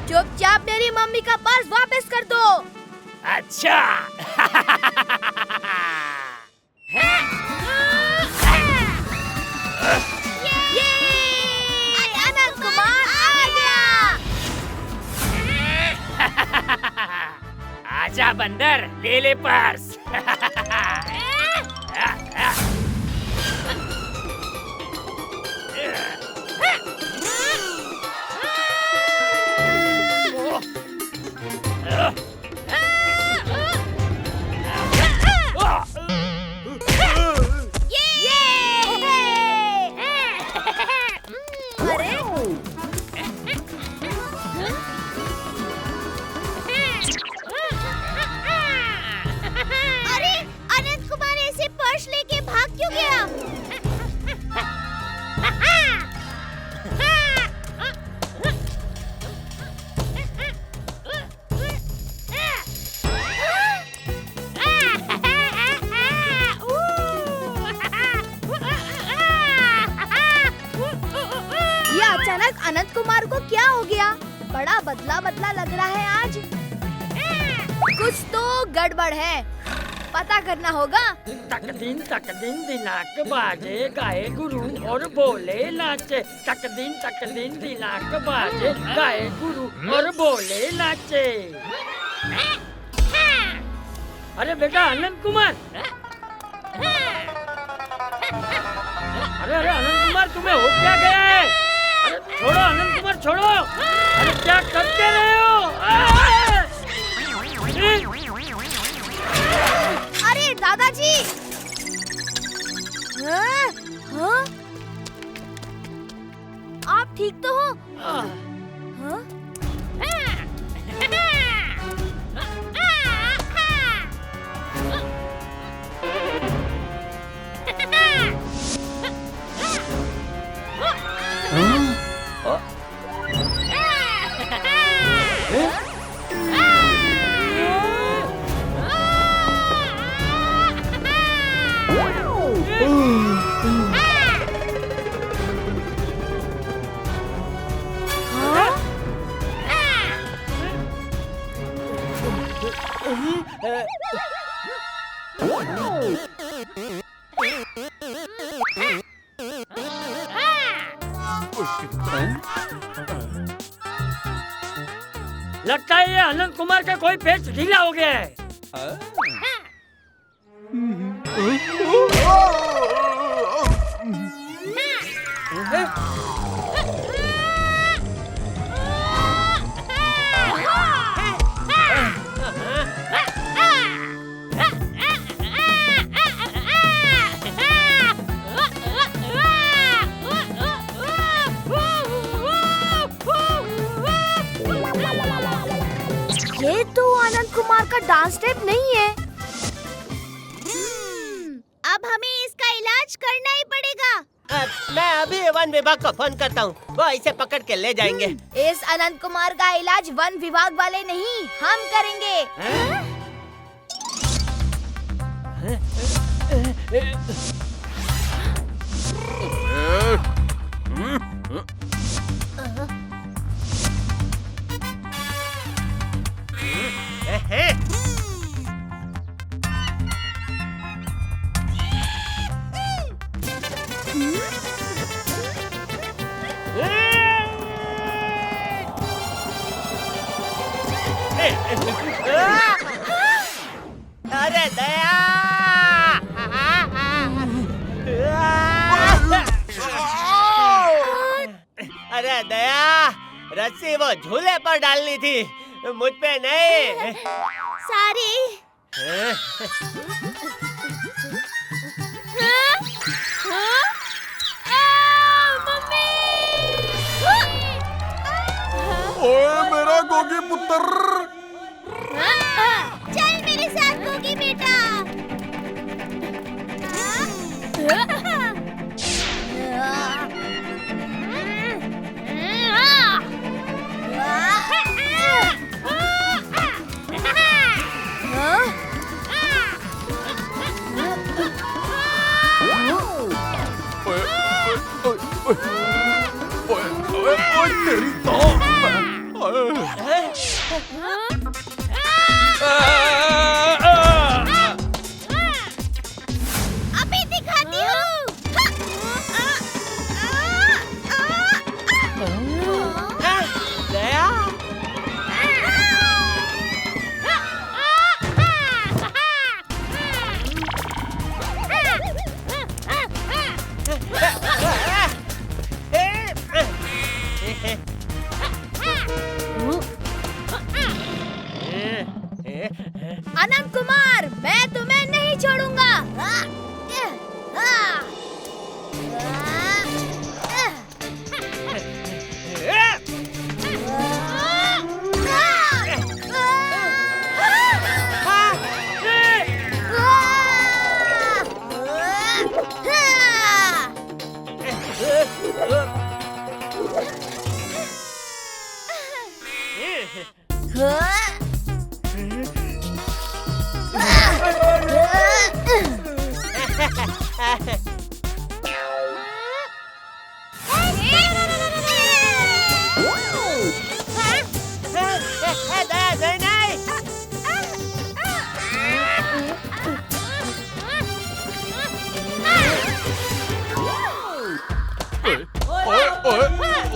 चुपचाप मेरी मम्मी का पर्स वापस कर दो। अच्छा। अनंत कुमार आ गया। आजा बंदर, ले ले पर्स। अरे अनंत कुमार ऐसे पर्स लेके भाग क्यों गया? ये अचानक अनंत कुमार को क्या हो गया? बड़ा बदला बदला लग रहा है आज। कुछ तो गड़बड़ है, पता करना होगा। तक दिन दिनाक बाजे, गाए गुरु और बोले नाचे। तक दिन दिनाक बाजे, गाए गुरु और बोले नाचे। अरे बेटा अनंत कुमार, अरे अनंत कुमार, तुम्हें हो क्या गया है? अरे छोड़ो अनंत कुमार, छोड़ो। अरे क्या करते रहे हो? अरे दादाजी। हाँ? हाँ? आप ठीक तो हो? हाँ? लगता है ये अनंत कुमार का कोई पेच ढीला हो गया है। ये तो अनंत कुमार का डांस स्टेप नहीं है। अब हमें इसका इलाज करना ही पड़ेगा। मैं अभी वन विभाग को फोन करता हूँ, वो इसे पकड़ के ले जाएंगे। इस अनंत कुमार का इलाज वन विभाग वाले नहीं, हम करेंगे। अरे दया, दया, रस्सी वो झूले पर डालनी थी, मुझ पे नहीं। सारी ओए मेरा गोगी पुत्र, चल मेरे साथ गोगी बेटा। तेरी तो अभी दिखाती हूँ। दया, अनंत कुमार, मैं तुम्हें नहीं छोड़ूंगा।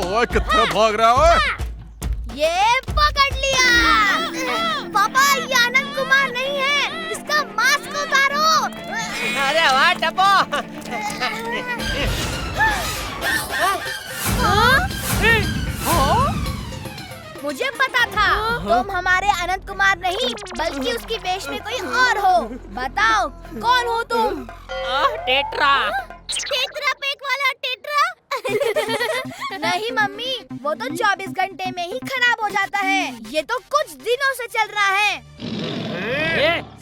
ओए कितना भाग रहा है? ये पकड़ लिया। पापा, ये आनंद कुमार नहीं है, इसका मास्क उतारो। अरे वाह टप्पो। मुझे पता था तुम हमारे अनंत कुमार नहीं बल्कि उसकी वेश में कोई और हो। बताओ कौन हो तुम? टेट्रा। टेट्रा पैक वाला टेट्रा? नहीं मम्मी, वो तो 24 घंटे में ही खराब हो जाता है। ये तो कुछ दिनों से चल रहा है।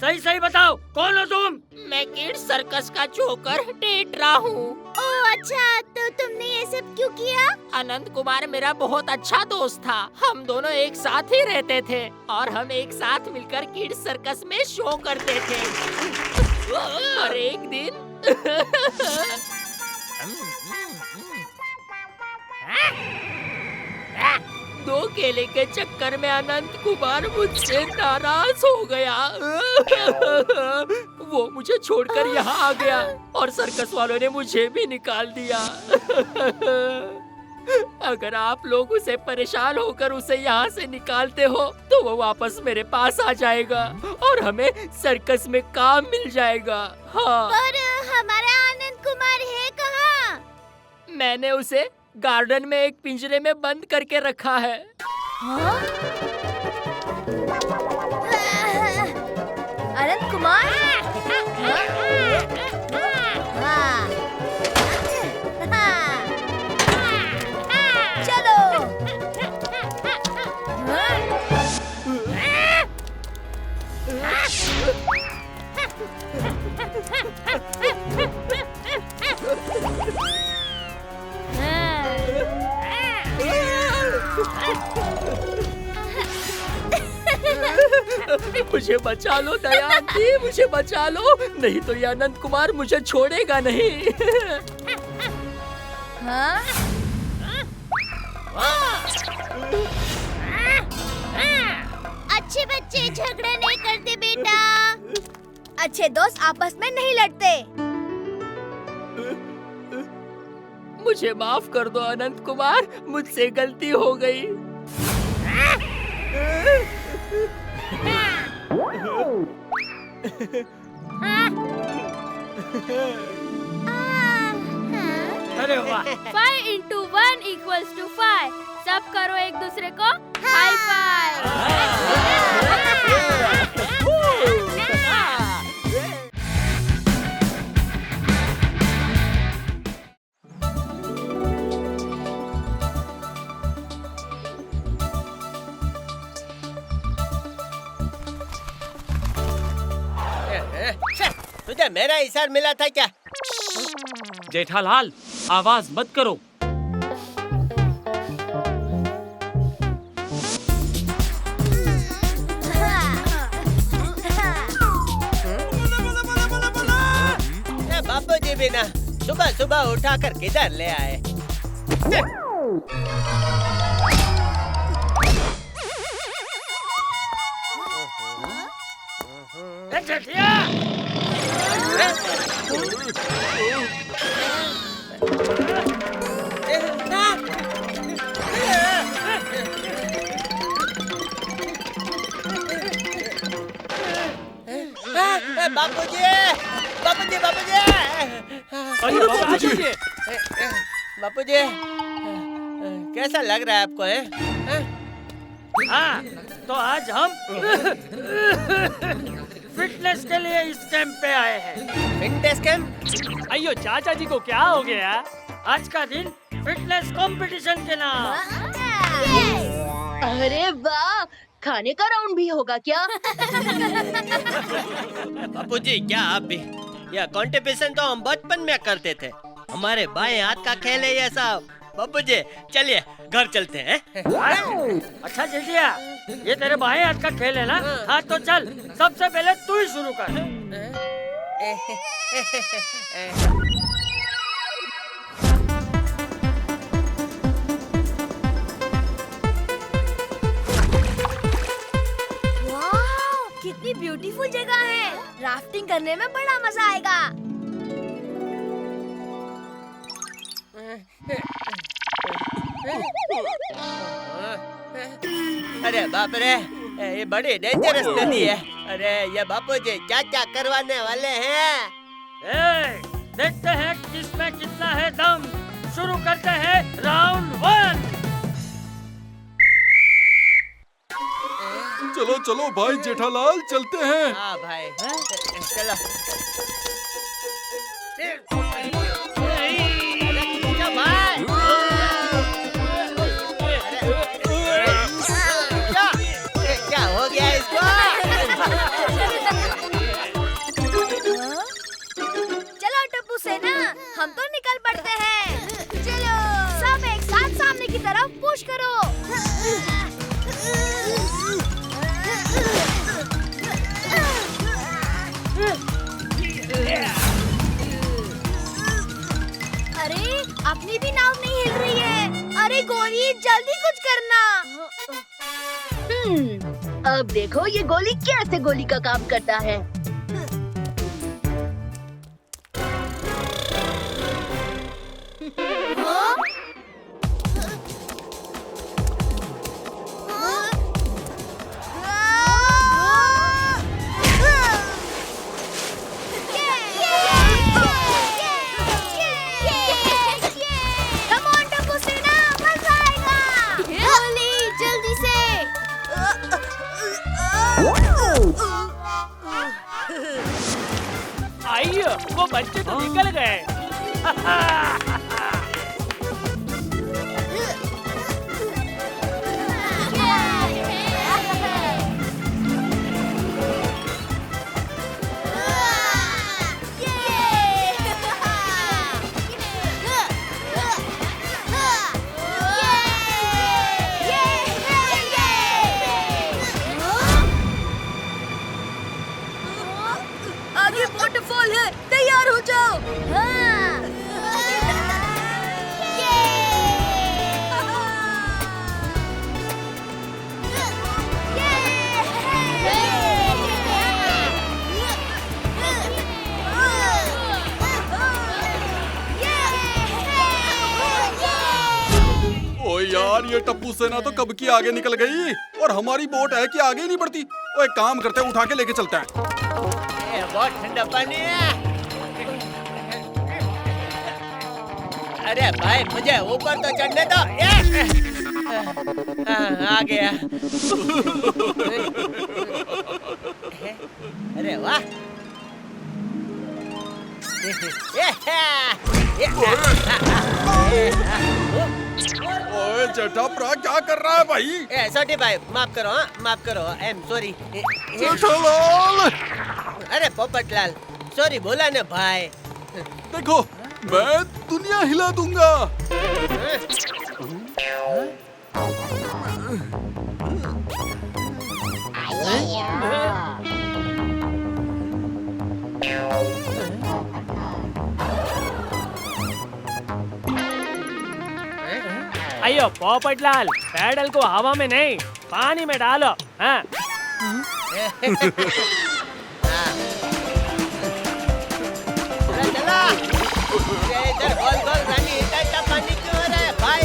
सही सही बताओ, कौन हो तुम? मैं किड सर्कस का जोकर टेट्रा हूँ। ओह अच्छा, तो तुमने ये सब क्यों किया? अनंत कुमार मेरा बहुत अच्छा दोस्त था। हम दोनों एक साथ ही रहते थे और हम एक साथ मिलकर किड सर्कस में शो करते थे। और एक दिन दो केले के चक्कर में अनंत कुमार मुझसे नाराज हो गया। वो मुझे छोड़कर यहाँ आ गया और सर्कस वालों ने मुझे भी निकाल दिया। अगर आप लोग उसे परेशान होकर उसे यहाँ से निकालते हो तो वो वापस मेरे पास आ जाएगा और हमें सर्कस में काम मिल जाएगा। हाँ। पर हमारा आनंद कुमार है कहाँ? मैंने उसे गार्डन में एक पिंजरे में बंद करके रखा है। हाँ? अनंत कुमार? चलो। मुझे बचा लो दया आंटी, मुझे बचा लो, नहीं तो ये अनंत कुमार मुझे छोड़ेगा नहीं। हाँ? अच्छे बच्चे झगड़ा नहीं करते बेटा। अच्छे दोस्त आपस में नहीं लड़ते। मुझे माफ कर दो अनंत कुमार, मुझसे गलती हो गई। अरे वाह। 5 into 1 equals to 5। सब करो एक दूसरे को हाई फाइव। तुझे मेरा इशारा मिला था क्या? जेठालाल, आवाज मत करो। बापू जी भी ना सुबह सुबह उठाकर किधर ले आए? बापूजी, बापूजी, बापूजी, बापूजी, बापूजी, कैसा लग रहा है आपको? हाँ, तो आज हम फिटनेस के लिए इस कैंप पे आए हैं। Fitness camp? अयो चाचा जी को क्या हो गया? आज का दिन फिटनेस कंपटीशन के नाम। अरे वाह, खाने का राउंड भी होगा क्या? बापूजी, क्या आप भी? यह कंपटीशन तो हम बचपन में करते थे। हमारे बाएं हाथ का खेल है ये सब। बापूजी, चलिए घर चलते हैं। अच्छा जेठिया, ये तेरे बाएं हाथ का खेल है ना? हाँ तो चल, सबसे पहले तू ही शुरू कर। कितनी ब्यूटीफुल जगह है। राफ्टिंग करने में बड़ा मजा आएगा। अरे बाप रे, ये बड़ी डेंजरस नदी है। अरे ये बापूजी क्या क्या करवाने वाले हैं? देखते हैं किसमें कितना है दम। शुरू करते हैं राउंड 1। चलो चलो भाई जेठालाल, चलते हैं। हाँ भाई, चलो। क्या हो गया इसको? चलो टप्पू सेना, हम तो निकल पड़ते हैं। चलो सब एक साथ सामने की तरफ पुश करो। अरे अपनी भी नाव नहीं हिल रही है। अरे गोली, जल्दी कुछ करना। अब देखो ये गोली कैसे गोली का काम करता है। वो बच्चे तो निकल गए। आगे वाटरफॉल है, तैयार हो जाओ। हाँ। ओ यार, ये टप्पू सेना तो कब की आगे निकल गई और हमारी बोट है कि आगे ही नहीं बढ़ती। ओ एक काम करते हैं, उठा के लेके चलते हैं। बहुत ठंडा पानी है। अरे भाई मुझे ऊपर तो चढ़ने दो। आ गया। अरे वाह। ओए जेठाप्रा क्या कर रहा है भाई? छोटे भाई माफ करो, हाँ माफ करो, आई एम सॉरी। जेठालाल, अरे पोपटलाल सॉरी बोला ना भाई। देखो मैं दुनिया हिला दूंगा। अयो पोपटलाल, पैडल को हवा में नहीं पानी में डालो। हाँ। चला इधर गोल गोल रानी इतना पानी क्यों हो रहा है भाई?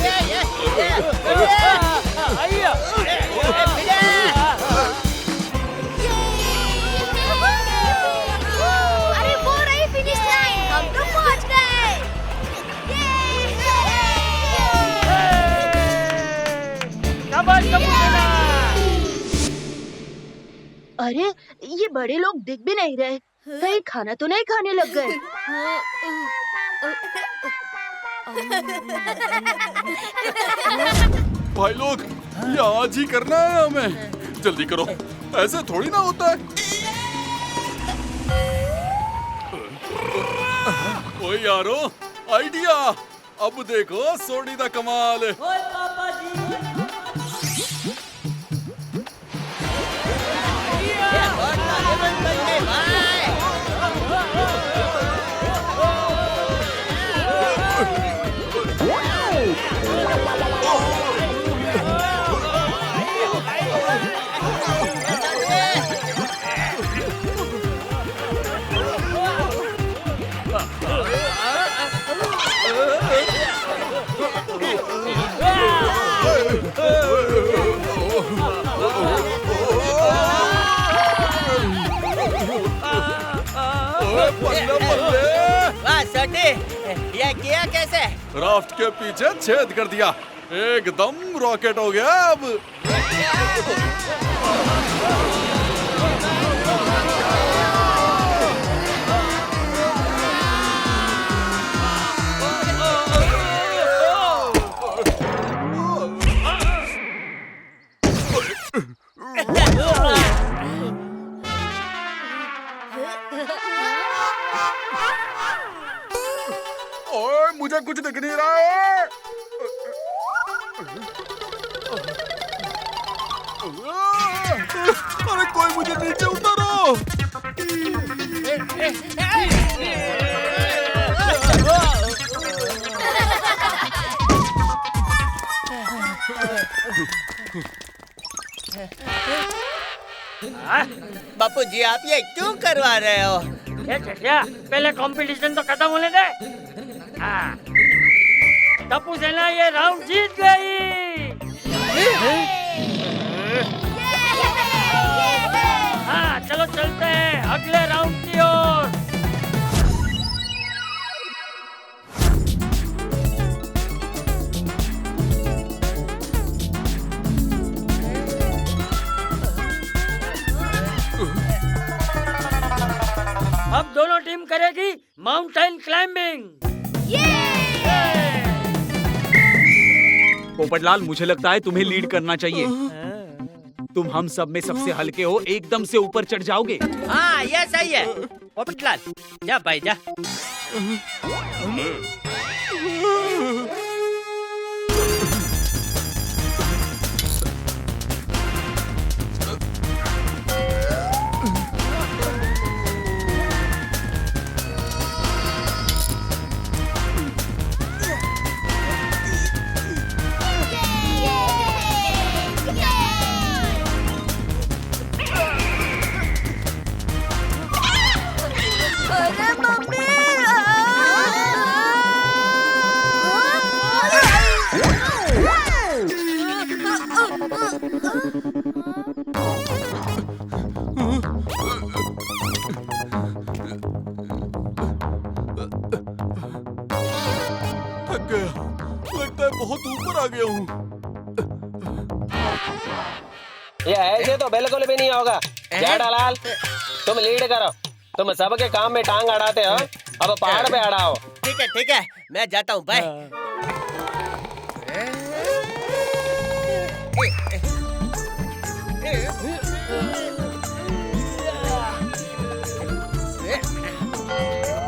अरे वो रही फिनिश लाइन, हम तो पहुंच गए। अरे ये बड़े लोग दिख भी नहीं रहे, कहीं खाना तो नहीं खाने लग गए? भाई लोग ये आज ही करना है हमें, जल्दी करो, ऐसे थोड़ी ना होता है। ओए यारो आइडिया, अब देखो सोनी दा कमाल। वाह सटे, ये किया कैसे? राफ्ट के पीछे छेद कर दिया, एकदम रॉकेट हो गया अब। ओए मुझे कुछ दिख नहीं रहा है। अरे कोई मुझे नीचे उतारो। बापू जी आप ये क्यों करवा रहे हो? ये चटिया, पहले कंपटीशन तो खत्म होने दे। हाँ। टप्पू सेना ये राउंड जीत गई। हाँ चलो चलते हैं अगले राउंड की ओर। अब दोनों टीम करेगी माउंटेन क्लाइंबिंग। पोपटलाल मुझे लगता है तुम्हें लीड करना चाहिए। तुम हम सब में सबसे हल्के हो, एकदम से ऊपर चढ़ जाओगे। हाँ ये सही है। पोपटलाल जा भाई जा। थक गए बहुत ऊपर आ गया हूँ। ये ऐसे तो बिल्कुल भी नहीं होगा। जेठालाल, तुम लीड करो। तुम सबके काम में टांग अड़ाते हो, अब पहाड़ पे अड़ाओ। ठीक है, मैं जाता हूँ। बाय।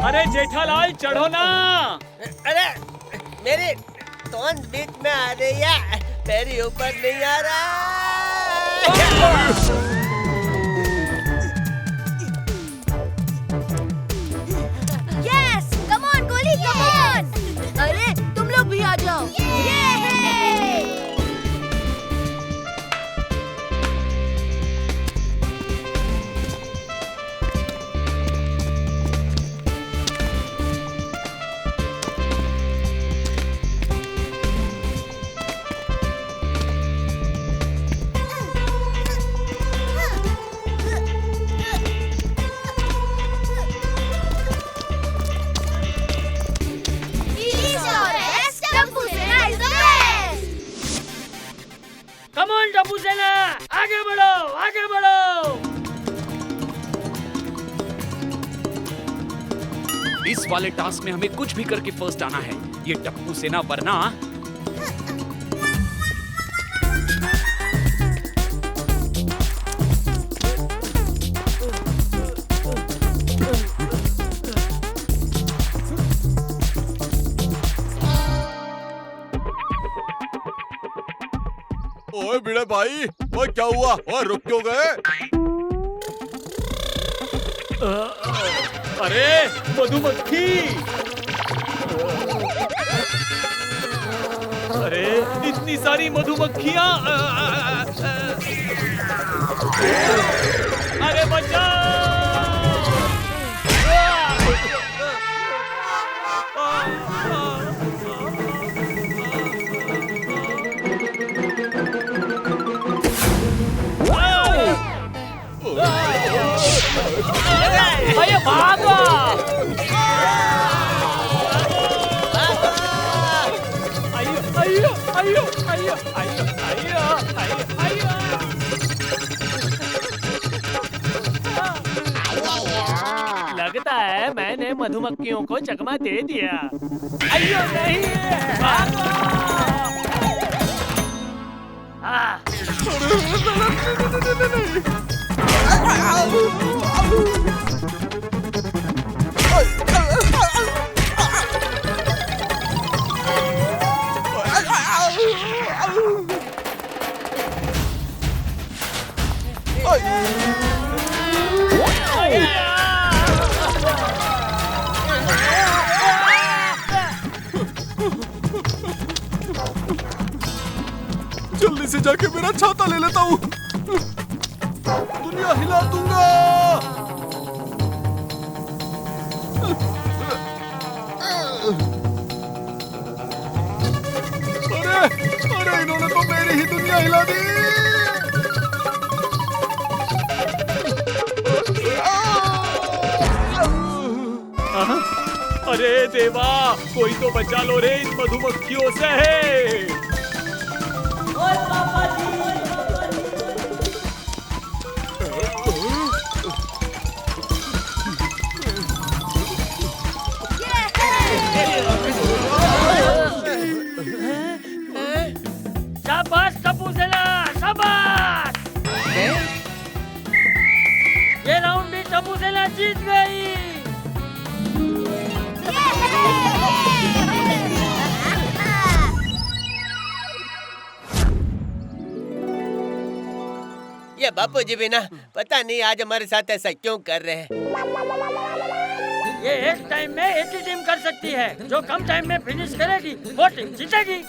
अरे जेठालाल चढ़ो ना। अरे मेरी टोन बीच में आ रही है, मेरी ऊपर नहीं आ रहा। यस, कम ऑन गोली, कम ऑन। अरे तुम लोग भी आ जाओ। कम ऑन टप्पू सेना, आगे बढ़ो, आगे बढ़ो। इस वाले टास्क में हमें कुछ भी करके फर्स्ट आना है। ये टप्पू सेना वरना ओए भिड़े भाई, ओए क्या हुआ? ओए रुक क्यों गए? अरे मधुमक्खी। अरे इतनी सारी मधुमक्खियाँ। अरे बचाओ। अरे भागो। लगता है मैंने मधुमक्खियों को चकमा दे दिया। अयो नहीं, भागो। जल्दी से जाके मेरा छाता ले लेता हूँ। दुनिया हिला दूंगा। अरे इन्होंने तो मेरी ही दुनिया हिला दी। अरे देवा, कोई तो बचा लो रे इन मधुमक्खियों से। शाबाश टप्पू सेना, शाबाश। ये राउंड भी टप्पू सेना जीत गई। ये बापूजी भी ना, पता नहीं आज हमारे साथ ऐसा क्यों कर रहे हैं। ये एक टाइम में एक ही टीम कर सकती है। जो कम टाइम में फिनिश करेगी वो टीम जीतेगी।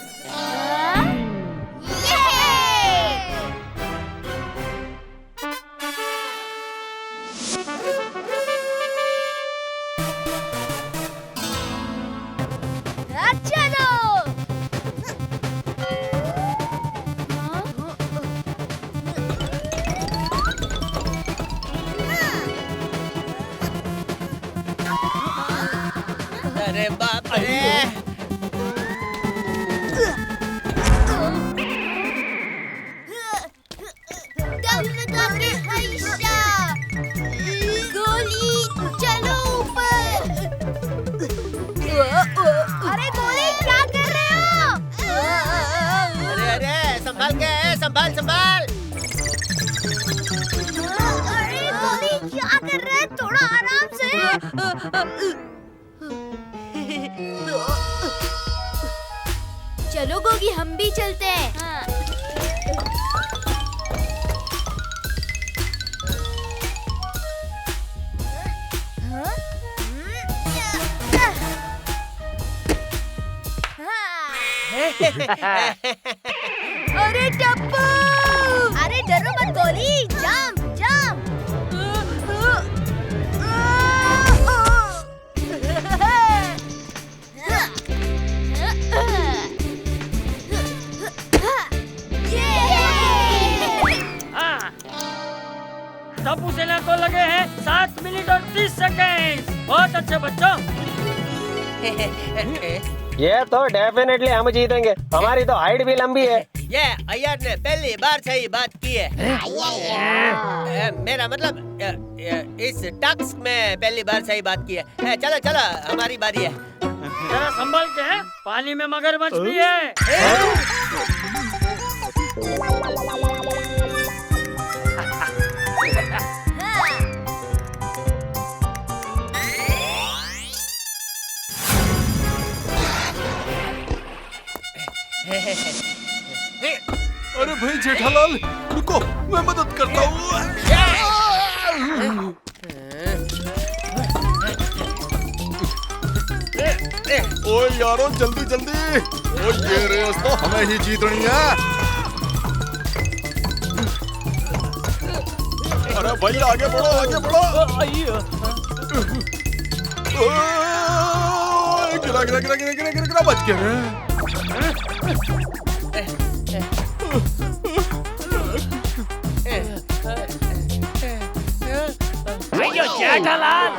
चलो। अरे बाप रे। चलो गोगी, हम भी चलते हैं। अरे टप्पू! अरे डरो मत गोली, जंप जंप। टप्पू सेना को लगे हैं 7 मिनट और 30 सेकेंड। बहुत अच्छे बच्चों। ये तो डेफिनेटली हम जीतेंगे, हमारी तो हाइट भी लंबी है। ये अय्यर ने पहली बार सही बात की है। मेरा मतलब इस टास्क में पहली बार सही बात की है। चलो चलो, हमारी बारी है। जरा संभल के, पानी में मगरमच्छ भी है। अरे भाई जेठालाल, रुको, मैं मदद करता हूँ। ओए यारो, जल्दी जल्दी। ओ ये रेस तो हमें ही जीतनी है। अरे भाई आगे बढ़ो, आगे बढ़ो। गिरा गिरा गिरा गिरा गिरा गिरा, बच गया। अयो जेठालाल।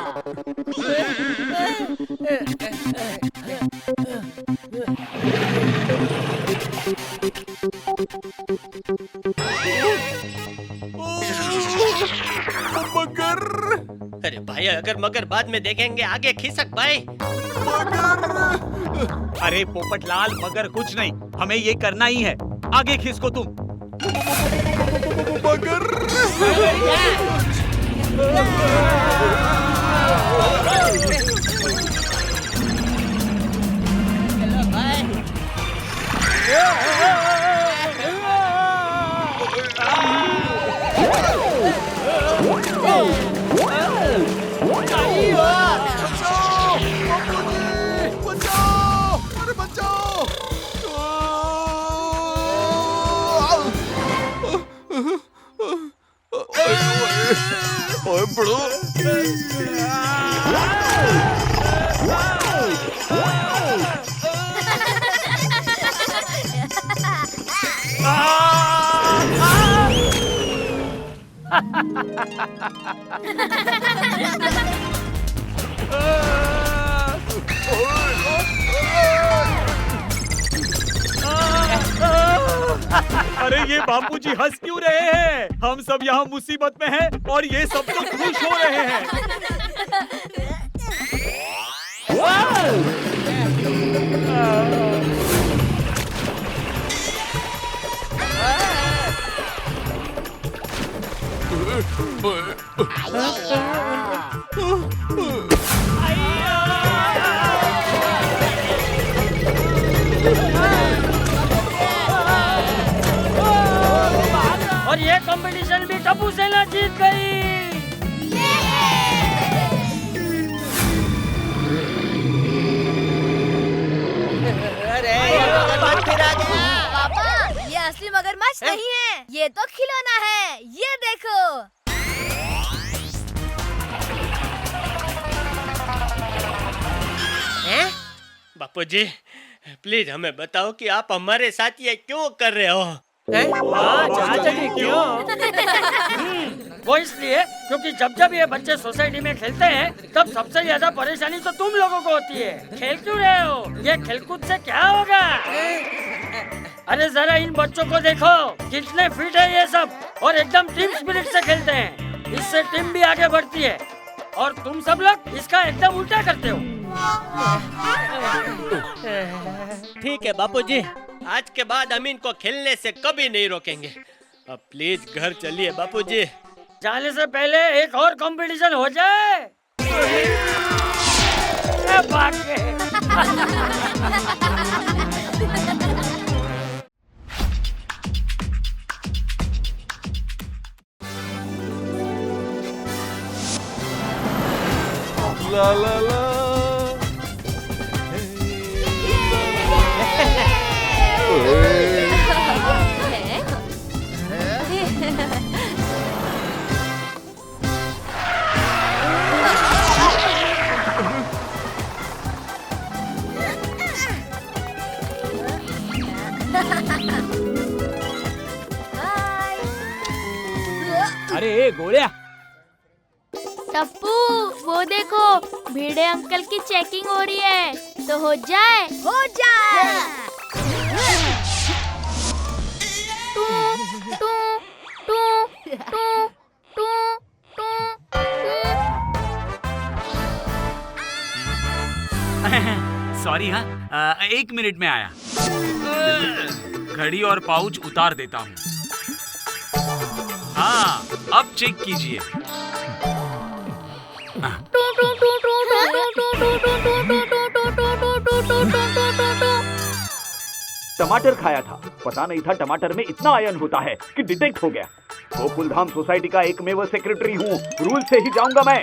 मगर। अरे भाई, अगर मगर बाद में देखेंगे, आगे खिसक भाई। अरे पोपटलाल, मगर कुछ नहीं, हमें ये करना ही है। आगे खिसको तुम। मगर। अरे ये बापूजी हंस क्यों रहे हैं? हम सब यहाँ मुसीबत में हैं और ये सब तो खुश हो रहे हैं। और ये कंपटीशन भी टप्पू सेना जीत गई। अरे मगरमच्छ फिर आ गया। पापा, ये असली मगरमच्छ नहीं है, ये तो खिलौना है। ये देखो। बापूजी, प्लीज हमें बताओ कि आप हमारे साथ ये क्यों कर रहे हो? चाचा जी क्यों? वो इसलिए क्योंकि जब ये बच्चे सोसाइटी में खेलते हैं तब सबसे ज्यादा परेशानी तो तुम लोगों को होती है। खेल क्यों रहे हो? ये खेलकूद से क्या होगा? अरे जरा इन बच्चों को देखो, कितने फिट है ये सब और एकदम टीम स्पिरिट से खेलते हैं। इससे टीम भी आगे बढ़ती है और तुम सब लोग इसका एकदम उल्टा करते हो। ठीक है बापूजी, आज के बाद हम इनको खेलने से कभी नहीं रोकेंगे। अब प्लीज घर चलिए बापूजी। जाने से पहले एक और कंपटीशन हो जाए। भाग गए। ला ला ला। अरे गोलिया, टप्पू वो देखो, भिड़े अंकल की चेकिंग हो रही है, तो हो जाए। Two two two two two two. Sorry हाँ, 1 मिनट में आया। घड़ी और पाउच उतार देता हूँ। हाँ, अब चेक कीजिए। टमाटर खाया था, पता नहीं था टमाटर में इतना आयरन होता है कि डिटेक्ट हो गया। गोकुल धाम सोसाइटी का एकमेव सेक्रेटरी हूँ, रूल से ही जाऊंगा मैं।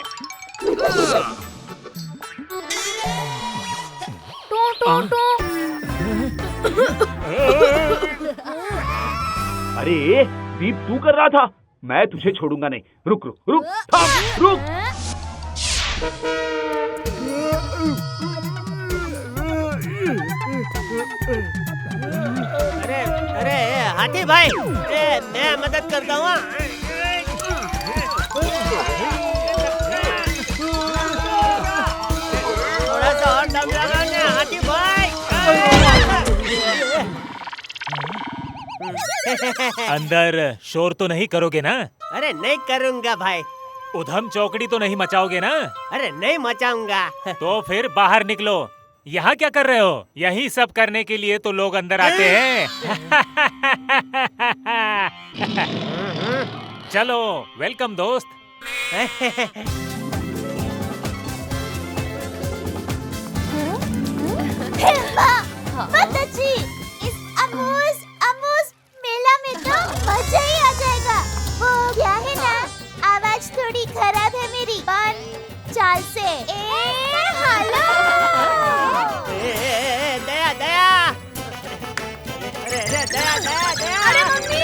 अरे दीप तू कर रहा था, मैं तुझे छोड़ूंगा नहीं। रुक रुक रुक, थाम, रुक। अरे अरे हाथी भाई, मैं मदद करता हूँ। थोड़ा सा और दम लगाना हाथी भाई। अंदर शोर तो नहीं करोगे ना? अरे नहीं करूँगा भाई। उधम चौकड़ी तो नहीं मचाओगे ना? अरे नहीं मचाऊंगा। तो फिर बाहर निकलो। यहाँ क्या कर रहे हो? यही सब करने के लिए तो लोग अंदर आते हैं। चलो, वेलकम दोस्त। बहुत अच्छी। इस अमूज मेला में तो मजा ही आ जाएगा। वो क्या है ना, आवाज थोड़ी खराब है मेरी, पर चाल से। हेलो। दया दया। अरे दया दया दया। अरे मम्मी।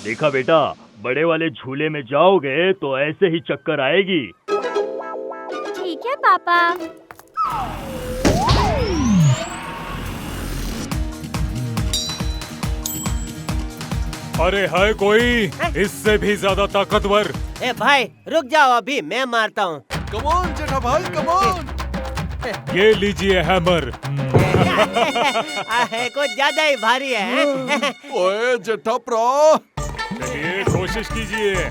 देखा बेटा, बड़े वाले झूले में जाओगे तो ऐसे ही चक्कर आएगी। ठीक है पापा। अरे है कोई इससे भी ज्यादा ताकतवर? ए भाई रुक जाओ, अभी मैं मारता हूँ। कम ऑन जेठा भाई, कम ऑन। ये लीजिए हैमर। कुछ ज्यादा ही भारी है। ओए जेठा प्रो, चलिए कोशिश कीजिए।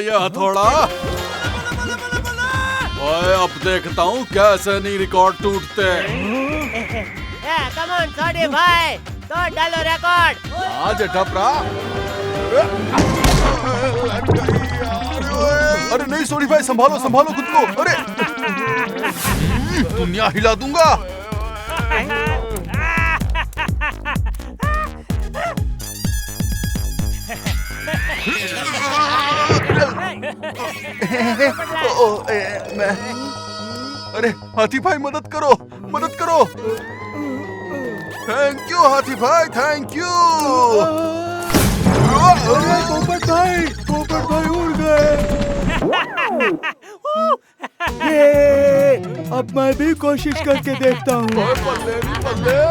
ये हथौड़ा। ओए अब देखता हूँ कैसे नहीं रिकॉर्ड टूटते। कम ऑन सॉरी भाई, तो डालो रिकॉर्ड। हाँ जेठा प्रा। अरे नहीं सॉरी भाई, संभालो संभालो खुद को। अरे दुनिया हिला दूंगा। मैं अरे हाथी भाई मदद करो, मदद करो। थैंक यू हाथी भाई, थैंक यू। पोपट भाई उड़ गए। अब मैं भी कोशिश करके देखता हूँ। बल्ले भी बल्ले।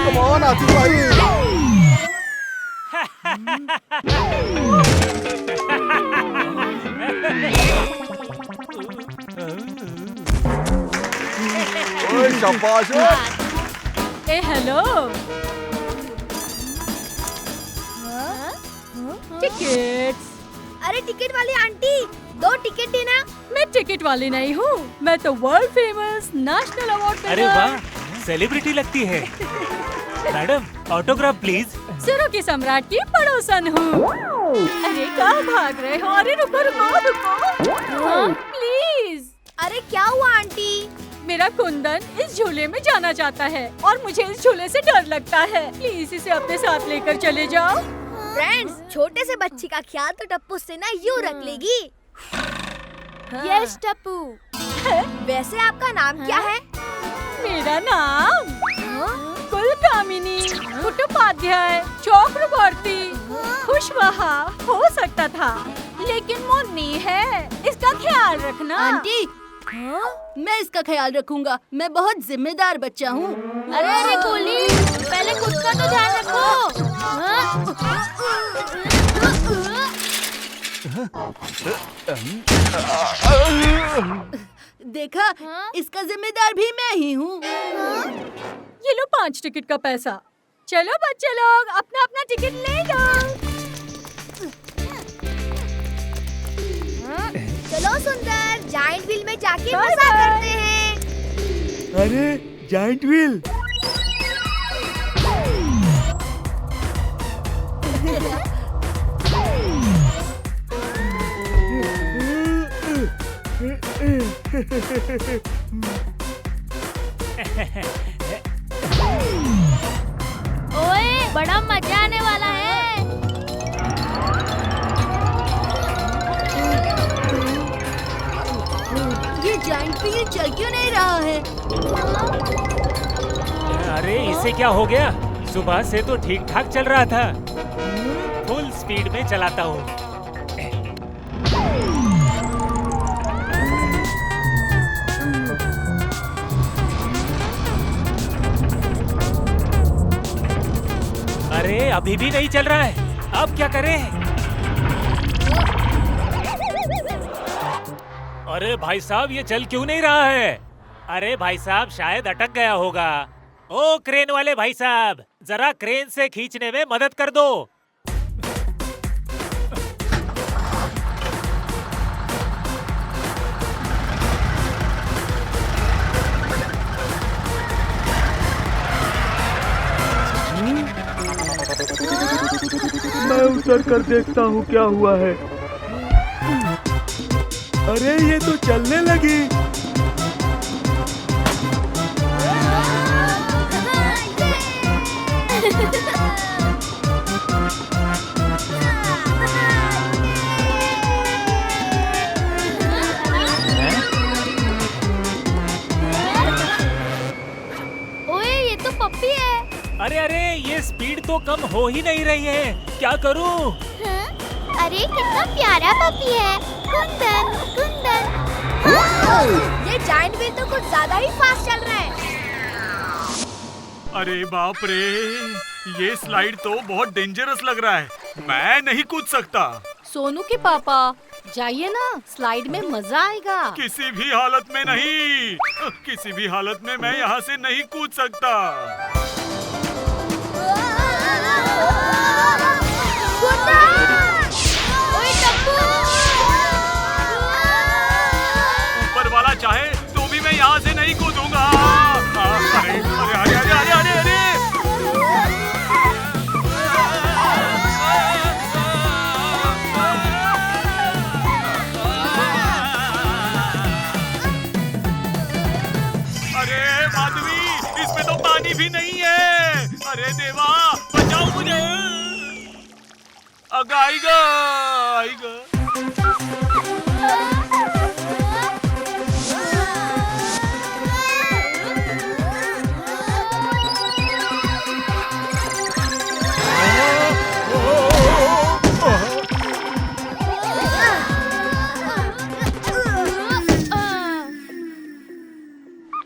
कम ऑन हाथी भाई। शाबाश। ए हेलो, टिकट्स। अरे टिकट वाली आंटी, 2 टिकट देना। मैं टिकट वाली नहीं हूँ, मैं तो वर्ल्ड फेमस नेशनल अवार्ड अरे वाह, सेलिब्रिटी लगती है। Madam, autograph please. सुरो की सम्राट की पड़ोसन हूँ। अरे कहाँ भाग रहे हो? अरे रुको रुको रुको, प्लीज। अरे क्या हुआ आंटी? मेरा कुंदन इस झूले में जाना चाहता है और मुझे इस झूले से डर लगता है। प्लीज इसे अपने साथ लेकर चले जाओ। फ्रेंड्स, छोटे से बच्ची का ख्याल तो टप्पू से ना यूँ रख लेगी। यस टप्पू। वैसे आपका नाम क्या है? मेरा नाम कुलकामिनी कुटुपाध्याय चक्रवर्ती कुशवाहा हो सकता था, लेकिन मुन्नी है, इसका ख्याल रखना। आंटी, मैं इसका ख्याल रखूंगा, मैं बहुत जिम्मेदार बच्चा हूँ। अरे अरे कोली, पहले खुद का तो ध्यान रखो। देखा, इसका जिम्मेदार भी मैं ही हूँ। ये लो 5 टिकट का पैसा। चलो बच्चे लोग, अपना अपना टिकट ले लो। चलो सुंदर, जायंट व्हील में जाके मजा करते हैं। अरे जायंट व्हील। ओए, बड़ा मजा आने वाला है। ये जायंट व्हील चल क्यों नहीं रहा है? अरे इसे क्या हो गया? सुबह से तो ठीक ठाक चल रहा था। फुल स्पीड में चलाता हूँ। अरे अभी भी नहीं चल रहा है, अब क्या करें? अरे भाई साहब, ये चल क्यों नहीं रहा है? अरे भाई साहब, शायद अटक गया होगा। ओ क्रेन वाले भाई साहब, जरा क्रेन से खींचने में मदद कर दो। मैं उतर कर देखता हूँ क्या हुआ है। अरे ये तो चलने लगी। ओए, ये तो पप्पी है। अरे अरे, ये स्पीड तो कम हो ही नहीं रही है, क्या करूं? अरे कितना प्यारा पपी है, कुंदन कुंदन। ये जायंट व्हील तो कुछ ज्यादा ही फास्ट चल रहा है। अरे बाप रे, ये स्लाइड तो बहुत डेंजरस लग रहा है, मैं नहीं कूद सकता। सोनू के पापा, जाइए ना, स्लाइड में मजा आएगा। किसी भी हालत में नहीं, किसी भी हालत में मैं यहाँ से नहीं कूद सकता। ऊपर वाला चाहे तो भी मैं यहाँ से नहीं कूदूंगा। अरे अरे अरे अरे अरे अरे अरे माधवी, इसमें तो पानी भी नहीं है। अरे देवा, बचाओ मुझे। अब आएगा आएगा।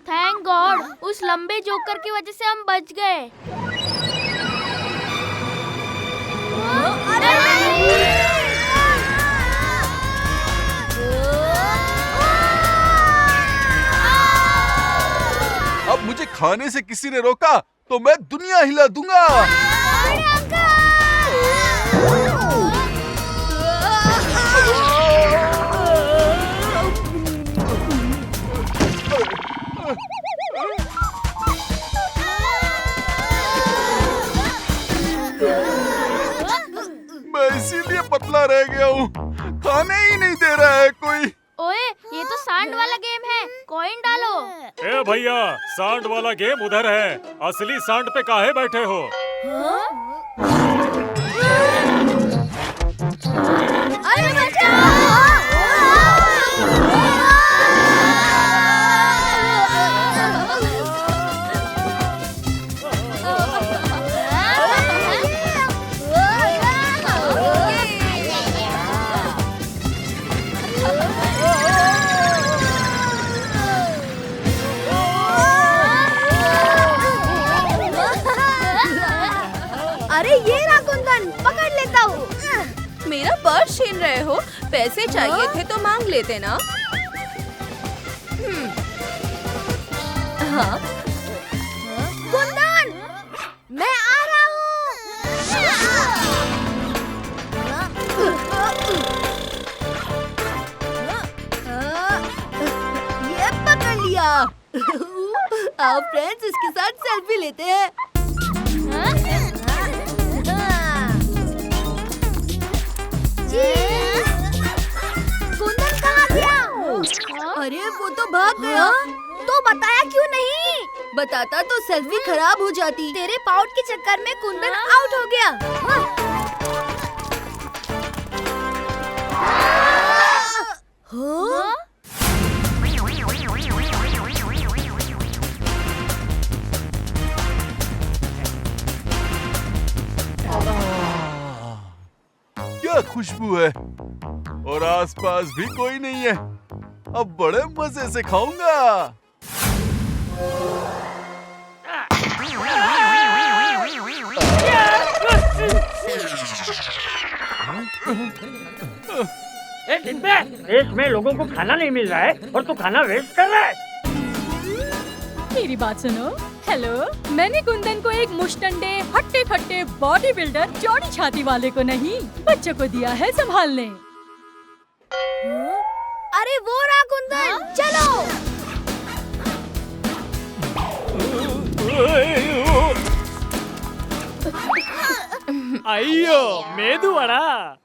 थैंक गॉड, उस लंबे जोकर की वजह से हम बच गए। अब मुझे खाने से किसी ने रोका तो मैं दुनिया हिला दूंगा। मैं इसीलिए पतला रह गया हूँ, खाने ही नहीं दे रहा है कोई। ओए, ये तो सांड वाला गेम है, कॉइन डालो। ए भैया, सांड वाला गेम उधर है, असली सांड पे काहे बैठे हो? अरे बचाओ! अरे ये रहा कुंदन, पकड़ लेता हूँ। मेरा पर्स छीन रहे हो? पैसे चाहिए थे तो मांग लेते ना। हाँ? कुंदन, मैं आ रहा हूँ। ये पकड़ लिया। आओ फ्रेंड्स, इसके साथ सेल्फी लेते हैं। कुंदन कहाँ गया? अरे वो तो भाग गया। तो बताया क्यों नहीं? बताता तो सेल्फी खराब हो जाती। तेरे पाउट के चक्कर में कुंदन आउट हो गया। हाँ? क्या खुशबू है, और आसपास भी कोई नहीं है। अब बड़े मजे से खाऊंगा। ए डिब्बे, रेस में लोगों को खाना नहीं मिल रहा है और तू खाना वेस्ट कर रहा है। मेरी बात सुनो। हेलो, मैंने कुंदन को एक मुश्तंडे हट्टे खट्टे बॉडी बिल्डर चौड़ी छाती वाले को नहीं, बच्चों को दिया है संभालने। अरे वो रहा कुंदन, चलो। अय्यो मेदू वड़ा।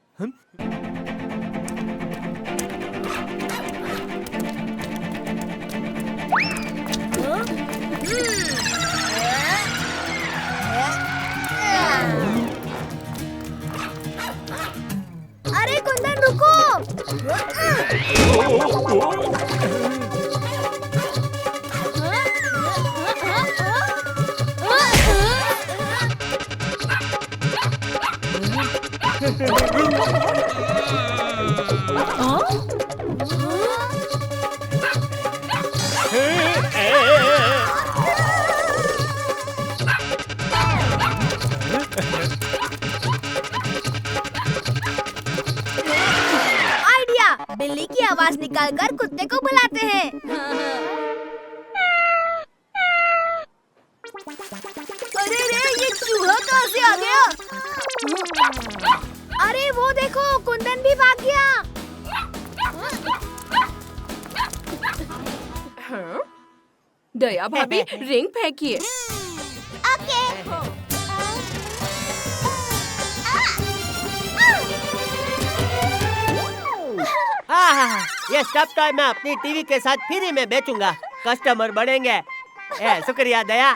अरे कुंदन रुको। आइडिया, बिल्ली की आवाज निकालकर कुत्ते को बुलाते हैं। अरे रे, ये चूहा कहाँ से आ गया? अरे वो देखो, कुंदन भी भाग गया। दया भाभी, रिंग फेंकिए। ओके। हाँ, ये स्टफ टॉय मैं अपनी टीवी के साथ फ्री में बेचूंगा। कस्टमर बढ़ेंगे। शुक्रिया दया।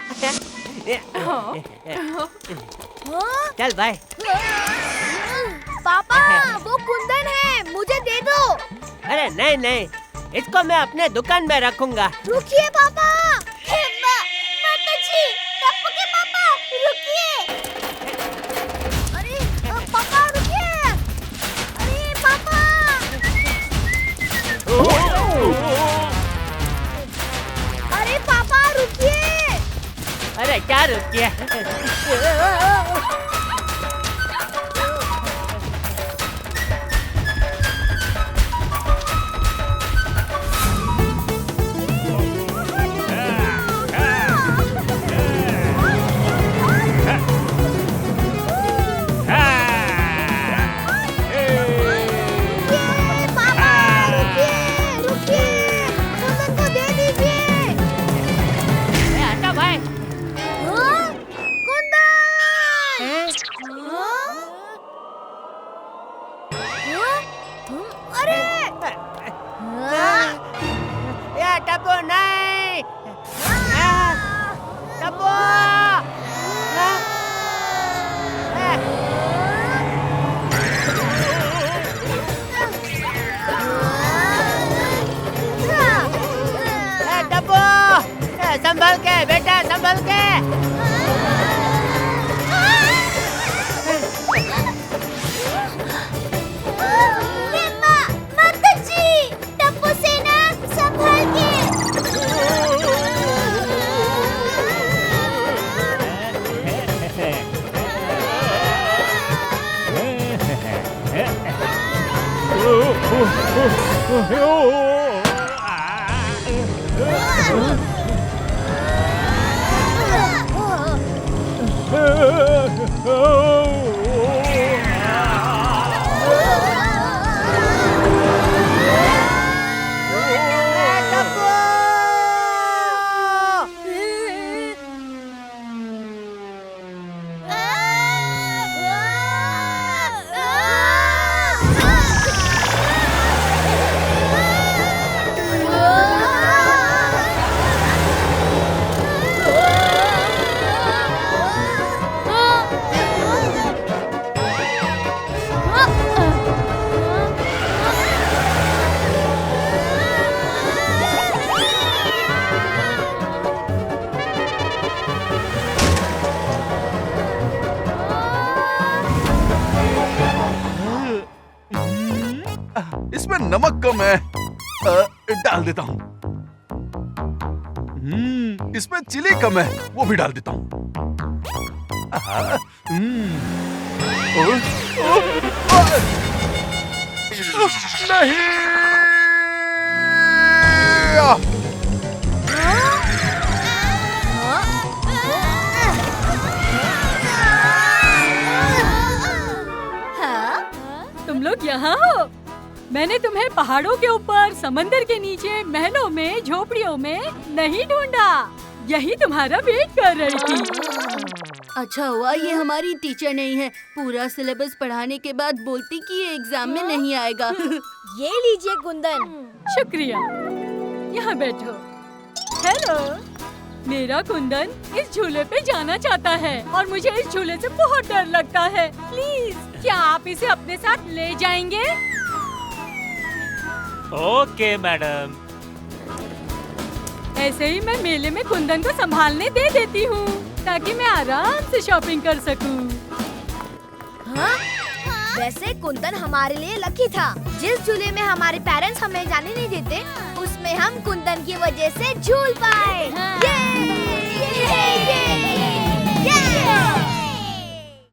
चल भाई। पापा, वो कुंदन है, मुझे दे दो। अरे नहीं नहीं, इसको मैं अपने दुकान में रखूंगा। रुकिए पापा। माताजी, टप्पू के पापा, रुकिए। अरे पापा रुकिए। अरे पापा। अरे पापा रुकिए। अरे क्या रुकिए? टप्पू नहीं। टप्पू टप्पू संभल के बेटा, संभल के। टप्पू सेना संभाल के। इसमें नमक कम है, डाल देता हूँ। इसमें चिली कम है, वो भी डाल देता हूँ। तुम लोग यहाँ हो? मैंने तुम्हें पहाड़ों के ऊपर, समंदर के नीचे, महलों में, झोपड़ियों में नहीं ढूंढा। यही तुम्हारा वेट कर रही थी। अच्छा हुआ ये हमारी टीचर नहीं है। पूरा सिलेबस पढ़ाने के बाद बोलती कि ये एग्जाम में नहीं आएगा। ये लीजिए कुंदन। शुक्रिया, यहाँ बैठो। हेलो, मेरा कुंदन इस झूले पे जाना चाहता है और मुझे इस झूले से बहुत डर लगता है। प्लीज, क्या आप इसे अपने साथ ले जाएंगे? Okay madam. ऐसे ही मैं मेले में कुंदन को संभालने दे देती हूँ ताकि मैं आराम से शॉपिंग कर सकूँ। हाँ? वैसे कुंदन हमारे लिए लकी था। जिस झूले में हमारे पेरेंट्स हमें जाने नहीं देते, उसमें हम कुंदन की वजह से झूल पाए।